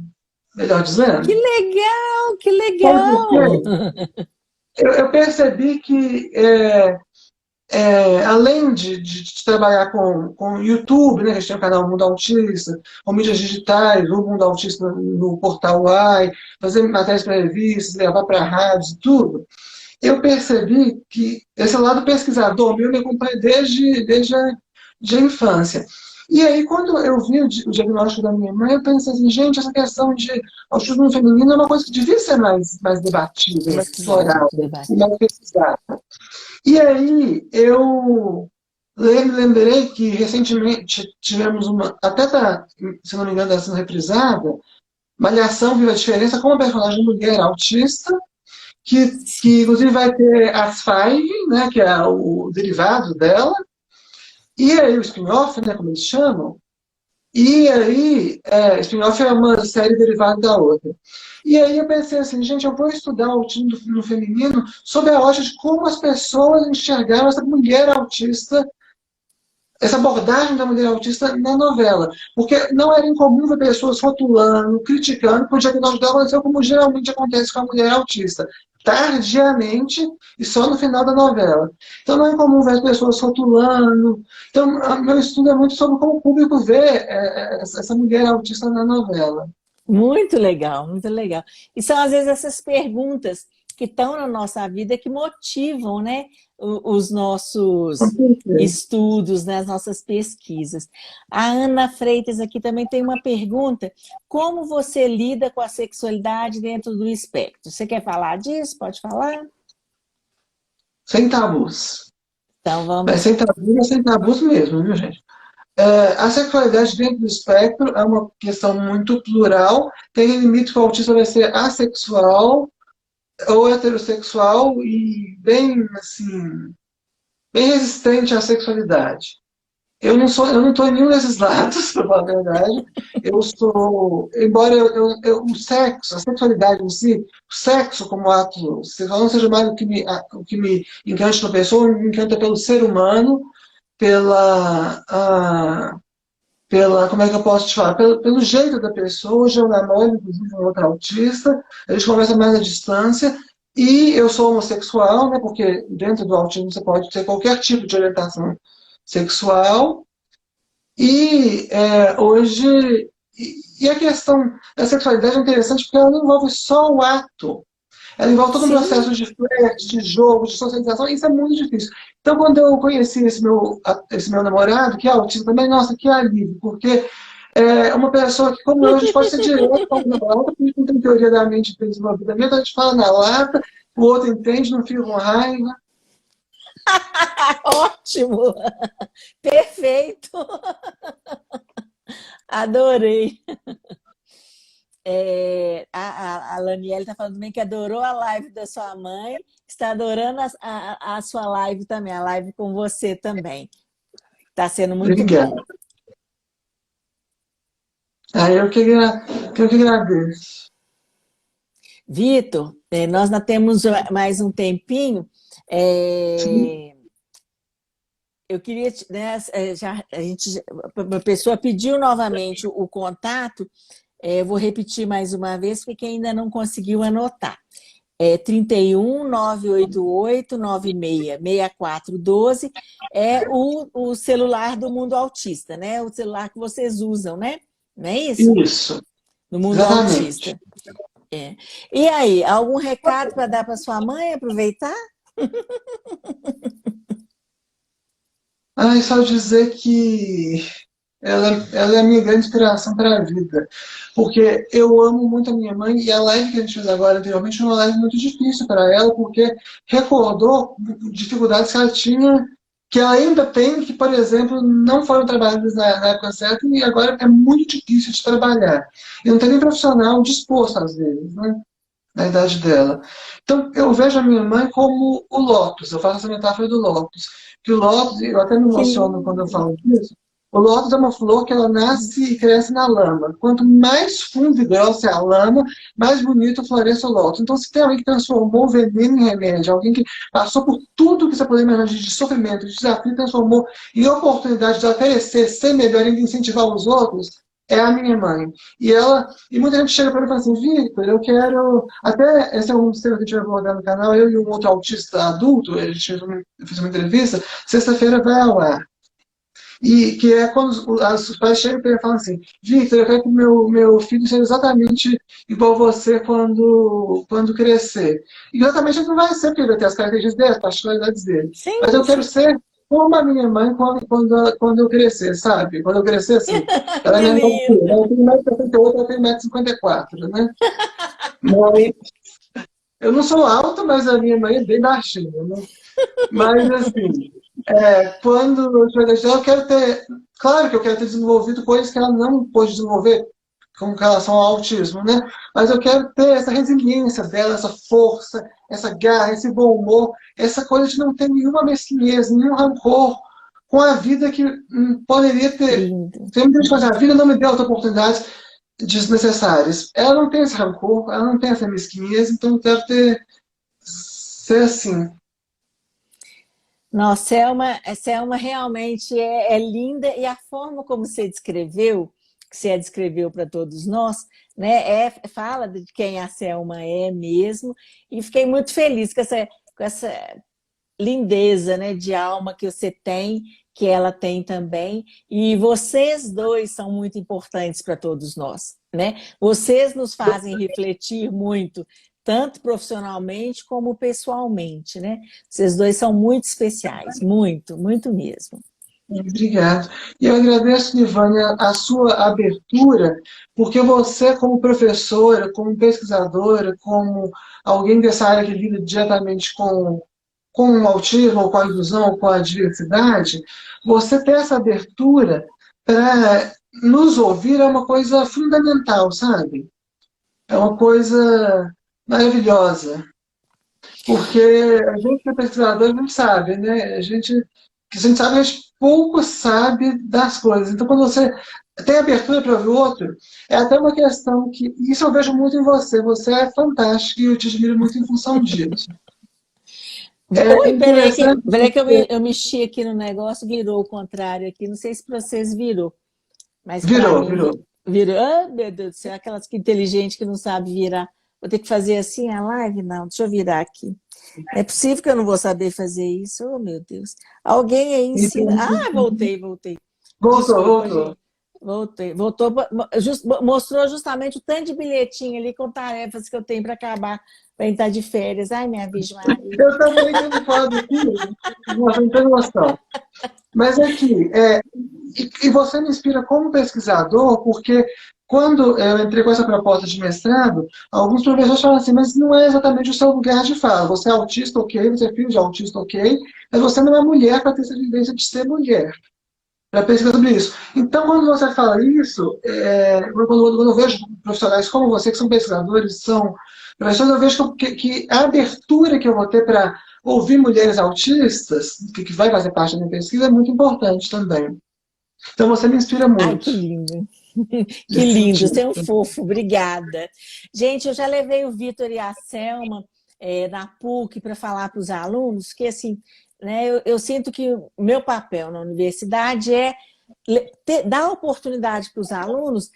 que legal, que Sabe por legal! quê? Eu percebi que além de trabalhar com YouTube, né, a gente tem o canal Mundo Autista, com mídias digitais, o Mundo Autista no portal UAI, fazer matérias para revistas, levar para rádios e tudo, eu percebi que esse lado pesquisador meu me acompanha desde a infância. E aí, quando eu vi o diagnóstico da minha mãe, eu pensei assim, gente, essa questão de autismo feminino é uma coisa que devia ser mais debatida, mais Pesquisado, explorada e debatido. mais pesquisada. E aí eu lembrei que recentemente tivemos uma, até tá, se não me engano, está sendo reprisada, Malhação Viva a Diferença com uma personagem mulher autista, que inclusive vai ter as Five, né, que é o derivado dela, e aí o spin-off, né, como eles chamam, e aí, spin-off é uma série derivada da outra. E aí eu pensei assim, gente, eu vou estudar o autismo no feminino sob a ótica de como as pessoas enxergaram essa mulher autista, essa abordagem da mulher autista na novela. Porque não era incomum ver pessoas rotulando, criticando, porque o diagnóstico dela aconteceu como geralmente acontece com a mulher autista. Tardiamente e só no final da novela. Então não é incomum ver as pessoas rotulando. Então, meu estudo é muito sobre como o público vê essa mulher autista na novela. Muito legal, muito legal. E são, às vezes, essas perguntas que estão na nossa vida que motivam, né, os Com nossos certeza. estudos, né, as nossas pesquisas. A Ana Freitas aqui também tem uma pergunta. Como você lida com a sexualidade dentro do espectro? Você quer falar disso? Pode falar? Sem tabus. Então, Mas vamos. sem tabus é sem tabus mesmo, viu, gente? A sexualidade dentro do espectro é uma questão muito plural. Tem limite que o autista vai ser assexual ou heterossexual e bem, assim, bem resistente à sexualidade. Eu não estou em nenhum desses lados, para falar a verdade. Eu sou, embora o sexo, a sexualidade em si, o sexo como ato sexual não seja mais o que me encanta na pessoa, me encanta pelo ser humano, pela, como é que eu posso te falar? Pelo jeito da pessoa. Hoje eu namoro, inclusive, um outro autista, a gente conversa mais à distância, e eu sou homossexual, né, porque dentro do autismo você pode ter qualquer tipo de orientação sexual, e hoje. E a questão da sexualidade é interessante porque ela não envolve só o ato. Ela envolve todo um Sim. processo de flerte, de jogo, de socialização, e isso é muito difícil. Então, quando eu conheci esse meu namorado, que é autista também, nossa, que alívio, porque é uma pessoa que, como eu, a gente pode ser direto com uma outra, porque não tem teoria da mente desenvolvida mesmo, a gente fala na lata, o outro entende, não fica com raiva. Ótimo! Perfeito! Adorei! A Laniele está falando também que adorou a live da sua mãe, está adorando a sua live também, a live com você também. Está sendo muito Obrigado. bom. Aí eu que agradeço. Vitor, nós ainda temos mais um tempinho. Sim, É, eu queria, né, a pessoa pediu novamente o contato, eu vou repetir mais uma vez, porque quem ainda não conseguiu anotar. 31 988 96 6412 é o celular do Mundo Autista, né? O celular que vocês usam, né? Não é isso? isso, No Mundo exatamente. Autista. É. E aí, algum recado para dar para sua mãe aproveitar? Ah, e só dizer que ela é a minha grande inspiração para a vida. Porque eu amo muito a minha mãe e a live que a gente fez agora anteriormente foi uma live muito difícil para ela, porque recordou dificuldades que ela tinha, que ela ainda tem, que, por exemplo, não foram trabalhadas na época certa e agora é muito difícil de trabalhar. E não tem nem profissional disposto, às vezes, né? Na idade dela. Então, eu vejo a minha mãe como o lótus, eu faço essa metáfora do lótus. Que o lótus, eu até me Que emociono quando eu lindo! falo disso, o lótus é uma flor que ela nasce e cresce na lama. Quanto mais fundo e grossa é a lama, mais bonito floresce o lótus. Então, se tem alguém que transformou o veneno em remédio, alguém que passou por tudo que você poderia imaginar de sofrimento, de desafio, transformou em oportunidade de ela crescer, ser melhor e incentivar os outros, é a minha mãe. E muita gente chega para mim e fala assim, Victor, eu quero. Até esse é um dos temas que a gente vai abordar no canal, eu e um outro autista adulto, a gente fez uma entrevista, sexta-feira vai ao ar. E que é quando os pais chegam e falam assim, Victor, eu quero que meu filho seja exatamente igual você quando crescer. E exatamente ele não vai ser, porque ele vai ter as características dele, as particularidades dele. Mas Sim, eu quero sim. ser como a minha mãe quando eu crescer, sabe? Quando eu crescer, assim, ela é Que minha altura, lindo! ela tem 1,68 m, ela tem 1,54 m, né? Mas eu não sou alta, mas a minha mãe é bem baixinha, né? Mas, assim, quando eu tiver deixado, eu quero ter. Claro que eu quero ter desenvolvido coisas que ela não pôde desenvolver com relação ao autismo, né? Mas eu quero ter essa resiliência dela, essa força, essa garra, esse bom humor, essa coisa de não ter nenhuma mesquinhez, nenhum rancor com a vida que poderia ter. Lindo. Tem muita gente que fala assim, a vida não me deu outras oportunidades desnecessárias. Ela não tem esse rancor, ela não tem essa mesquinhez, então eu quero ser assim. Nossa, Selma realmente é linda e a forma como você descreveu, que você a descreveu para todos nós, né, fala de quem a Selma é mesmo, e fiquei muito feliz com essa lindeza, né, de alma que você tem, que ela tem também, e vocês dois são muito importantes para todos nós, né? Vocês nos fazem refletir muito, tanto profissionalmente como pessoalmente, né? Vocês dois são muito especiais, muito, muito mesmo. Obrigado. E eu agradeço, Nivânia, a sua abertura, porque você, como professora, como pesquisadora, como alguém dessa área que lida diretamente com o autismo, com a inclusão, com a diversidade, você ter essa abertura para nos ouvir é uma coisa fundamental, sabe? É uma coisa maravilhosa. Porque a gente que é pesquisador, a gente sabe, né? Que a gente sabe, a gente pouco sabe das coisas. Então, quando você tem abertura para ouvir o outro, é até uma questão que. Isso eu vejo muito em você. Você é fantástico e eu te admiro muito em função disso. É Oi, interessante peraí que porque eu mexi aqui no negócio, virou o contrário aqui, não sei se para vocês virou, mas para virou, mim virou. virou. Ah, meu Deus do céu, aquelas que inteligentes que não sabem virar. Vou ter que fazer assim a live? Não, deixa eu virar aqui. Não é possível que eu não vou saber fazer isso. Oh, meu Deus. Alguém aí ensina. Então, Ah, voltei. voltou, Desculpa, voltou. gente. Voltei. Mostrou justamente o tanto de bilhetinho ali com tarefas que eu tenho para acabar, para entrar de férias. Ai, minha Virgem Maria. Eu também tenho falado aqui, você não tem noção. Mas aqui, e você me inspira como pesquisador, porque quando eu entrei com essa proposta de mestrado, alguns professores falam assim, mas não é exatamente o seu lugar de fala. Você é autista, ok, você é filho de autista, ok, mas você não é mulher para ter essa vivência de ser mulher, para pesquisar sobre isso. Então, quando você fala isso, quando eu vejo profissionais como você, que são pesquisadores, são professores, eu vejo que a abertura que eu vou ter para ouvir mulheres autistas, que vai fazer parte da minha pesquisa, é muito importante também. Então, você me inspira Ai, muito que lindo. Que nesse lindo, sentido. você é um fofo, obrigada. Gente, eu já levei o Vitor e a Selma na PUC para falar para os alunos que, assim, né, eu sinto que o meu papel na universidade é dar oportunidade para os alunos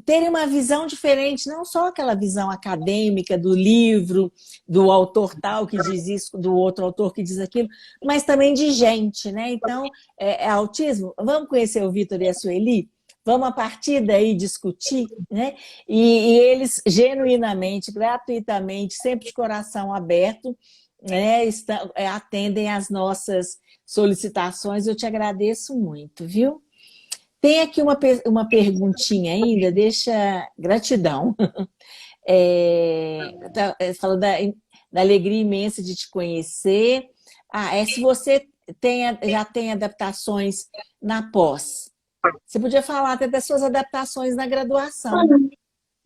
terem uma visão diferente, não só aquela visão acadêmica do livro, do autor tal que diz isso, do outro autor que diz aquilo, mas também de gente, né? Então, autismo, vamos conhecer o Vitor e a Sueli? Vamos a partir daí discutir, né? E eles genuinamente, gratuitamente, sempre de coração aberto, né, atendem às nossas solicitações. Eu te agradeço muito, viu? Tem aqui uma perguntinha ainda, deixa gratidão. Falou da alegria imensa de te conhecer. Se você já tem adaptações na pós. Você podia falar até das suas adaptações na graduação.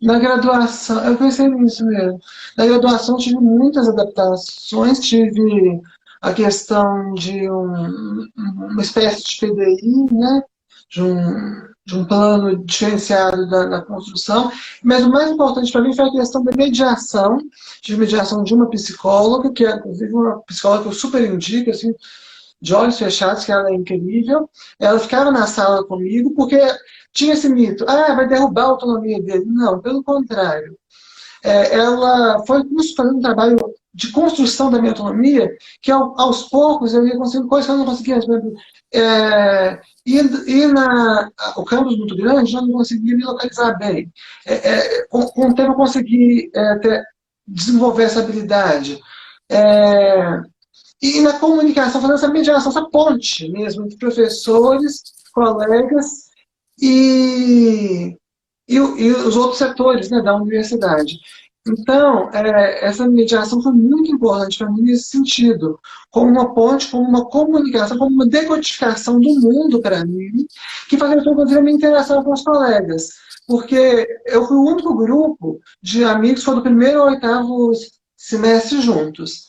Na graduação, eu pensei nisso mesmo. Na graduação tive muitas adaptações, tive a questão de uma espécie de PDI, né? De um plano diferenciado da construção, mas o mais importante para mim foi a questão da mediação, de mediação de uma psicóloga, que é inclusive uma psicóloga que eu super indico, assim, de olhos fechados, que ela é incrível. Ela ficava na sala comigo, porque tinha esse mito, vai derrubar a autonomia dele. Não, pelo contrário. Ela foi fazendo um trabalho de construção da minha autonomia, que aos poucos eu ia conseguindo coisas que eu não conseguia. Por exemplo, o campus muito grande, eu não conseguia me localizar bem. Com o tempo eu consegui desenvolver essa habilidade. E na comunicação, fazendo essa mediação, essa ponte mesmo entre professores, colegas e os outros setores, né, da universidade. Então, essa mediação foi muito importante para mim nesse sentido, como uma ponte, como uma comunicação, como uma decodificação do mundo para mim, que fazia inclusive a minha interação com os colegas. Porque eu fui o único grupo de amigos que foi do primeiro ao oitavo semestre juntos.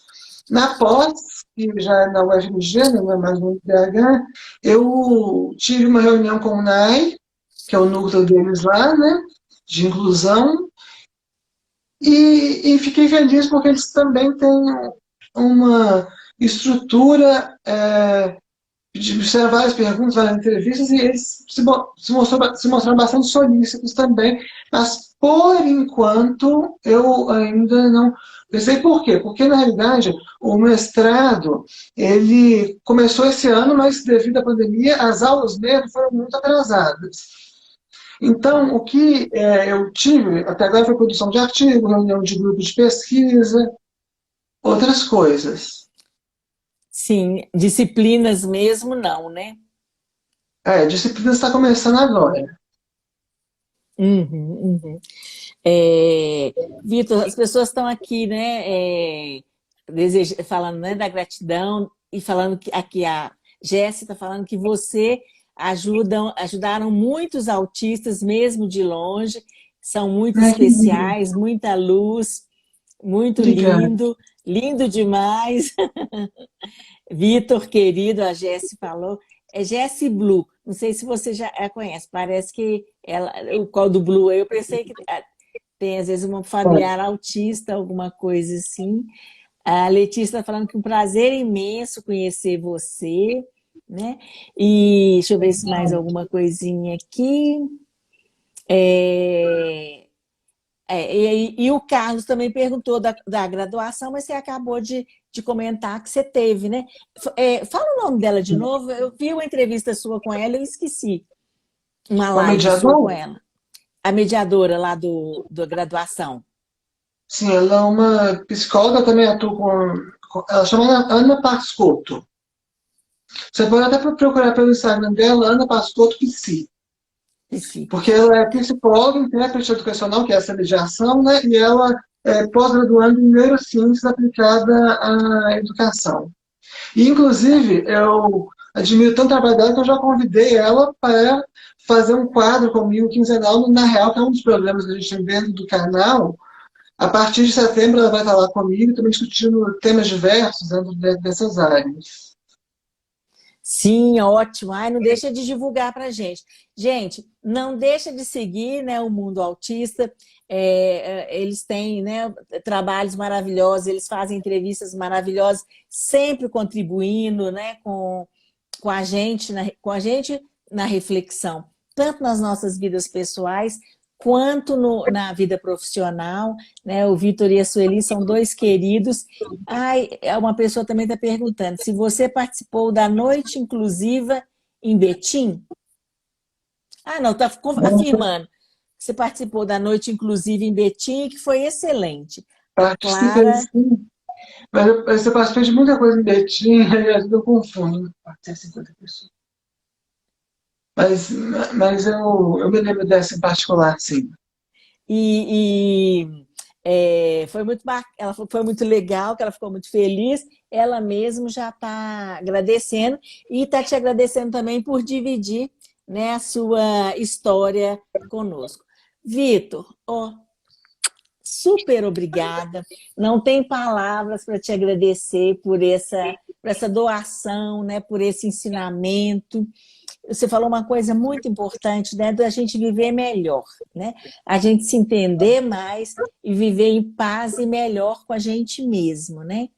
Na pós, que já é na UFMG, não é mais no UFPH, eu tive uma reunião com o NAI, que é o núcleo deles lá, né, de inclusão, e fiquei feliz porque eles também têm uma estrutura fizeram várias perguntas, várias entrevistas, e eles se mostraram bastante solícitos também, mas por enquanto eu ainda não pensei por quê? Porque na realidade o mestrado ele começou esse ano, mas devido à pandemia as aulas mesmo foram muito atrasadas. Então, o que eu tive até agora foi produção de artigo, reunião de grupo de pesquisa, outras coisas. Sim, disciplinas mesmo não, né? A disciplina está começando agora. Uhum, uhum. Vitor, as pessoas estão aqui, né, falando, né, da gratidão e falando que aqui a Jéssica está falando que você ajudaram muitos autistas, mesmo de longe, são muito Ai, que lindo. especiais, muita luz, muito Obrigada. lindo, lindo demais. Vitor, querido, a Jessi falou, é Jessi Blue, não sei se você já a conhece, parece que ela, o qual do Blue, eu pensei que tem às vezes uma familiar autista, alguma coisa assim. A Letícia está falando que um prazer imenso conhecer você, né? E deixa eu ver se mais alguma coisinha aqui. E o Carlos também perguntou da graduação, mas você acabou de comentar que você teve, né? Fala o nome dela de novo, eu vi uma entrevista sua com ela e eu esqueci. uma Com a live sua com mediadora? ela. A mediadora lá da graduação. Sim, ela é uma psicóloga, também atua ela chama Ana Pascotto. Você pode até procurar pelo Instagram dela, Ana Pascotto Psi. Esse. Porque ela é psicóloga, intérprete educacional, que é essa mediação, né? E ela é pós-graduanda em neurociências aplicada à educação. E, inclusive, eu admiro tanto o trabalho dela que eu já convidei ela para fazer um quadro comigo quinzenal no Na Real, que é um dos programas que a gente tem dentro do canal. A partir de setembro ela vai estar lá comigo, também discutindo temas diversos dentro dessas áreas. Sim, ótimo. Ai, não deixa de divulgar para gente. Gente, não deixa de seguir, né, o Mundo Autista. Eles têm, né, trabalhos maravilhosos, eles fazem entrevistas maravilhosas, sempre contribuindo, né, com a gente, com a gente na reflexão, tanto nas nossas vidas pessoais quanto na vida profissional, né? O Vitor e a Sueli são dois queridos. Ai, uma pessoa também está perguntando se você participou da noite inclusiva em Betim. Ah, não, está afirmando. Você participou da noite inclusiva em Betim, que foi excelente. A Participei Clara. sim, mas eu participei de muita coisa em Betim, e às vezes eu confundo. Pode ser 50 pessoas. Mas, mas eu me lembro dessa em particular, sim. Foi muito ela foi muito legal, que ela ficou muito feliz. Ela mesma já está agradecendo e está te agradecendo também por dividir, né, a sua história conosco. Vitor, ó, super obrigada. Não tem palavras para te agradecer por essa doação, né, por esse ensinamento. Você falou uma coisa muito importante, né, da gente viver melhor, né? A gente se entender mais e viver em paz e melhor com a gente mesmo, né?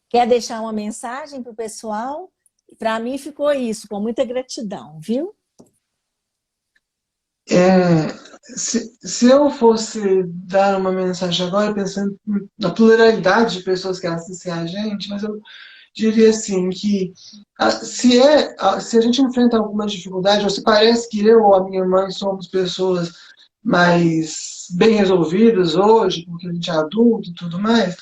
Quer deixar uma mensagem para o pessoal? Para mim ficou isso, com muita gratidão, viu? É, se eu fosse dar uma mensagem agora, pensando na pluralidade de pessoas que assistem a gente, mas eu diria assim que se a gente enfrenta alguma dificuldade, ou se parece que eu ou a minha mãe somos pessoas mais bem resolvidas hoje, porque a gente é adulto e tudo mais,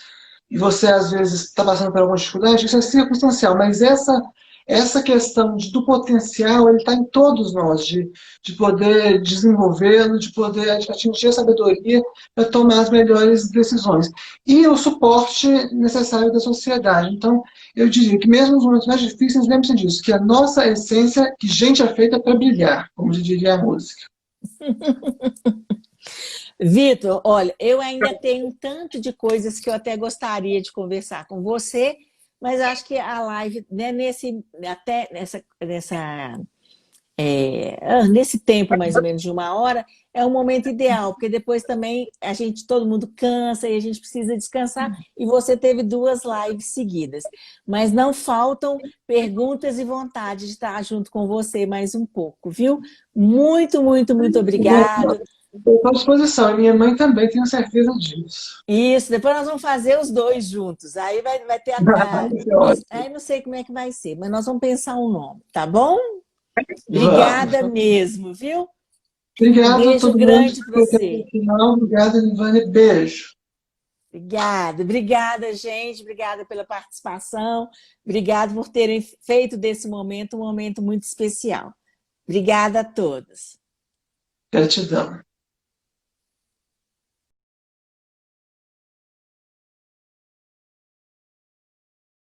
e você às vezes está passando por alguma dificuldade, isso é circunstancial, mas essa questão do potencial, ele está em todos nós, de poder desenvolvê-lo, de poder atingir a sabedoria para tomar as melhores decisões. E o suporte necessário da sociedade. Então, eu diria que mesmo nos momentos mais difíceis, lembre-se disso, que a nossa essência, que gente é feita para brilhar, como diria a música. Vitor, olha, eu ainda tenho um tanto de coisas que eu até gostaria de conversar com você, mas acho que a live, né, nesse tempo mais ou menos de uma hora, é um momento ideal, porque depois também todo mundo cansa e a gente precisa descansar, e você teve duas lives seguidas. Mas não faltam perguntas e vontade de estar junto com você mais um pouco, viu? Muito, muito, muito obrigado. Estou à disposição, e minha mãe também, tenho certeza disso. Isso, depois nós vamos fazer os dois juntos. Aí vai ter Isso é ótimo. aí não sei como é que vai ser, mas nós vamos pensar um nome, tá bom? Vamos. Obrigada mesmo, viu? Um Obrigado a beijo todo mundo grande que para ficou até você. o final. Obrigado, Ivane. Beijo. Obrigada, obrigada, gente. Obrigada pela participação. Obrigada por terem feito desse momento um momento muito especial. Obrigada a todos. Gratidão.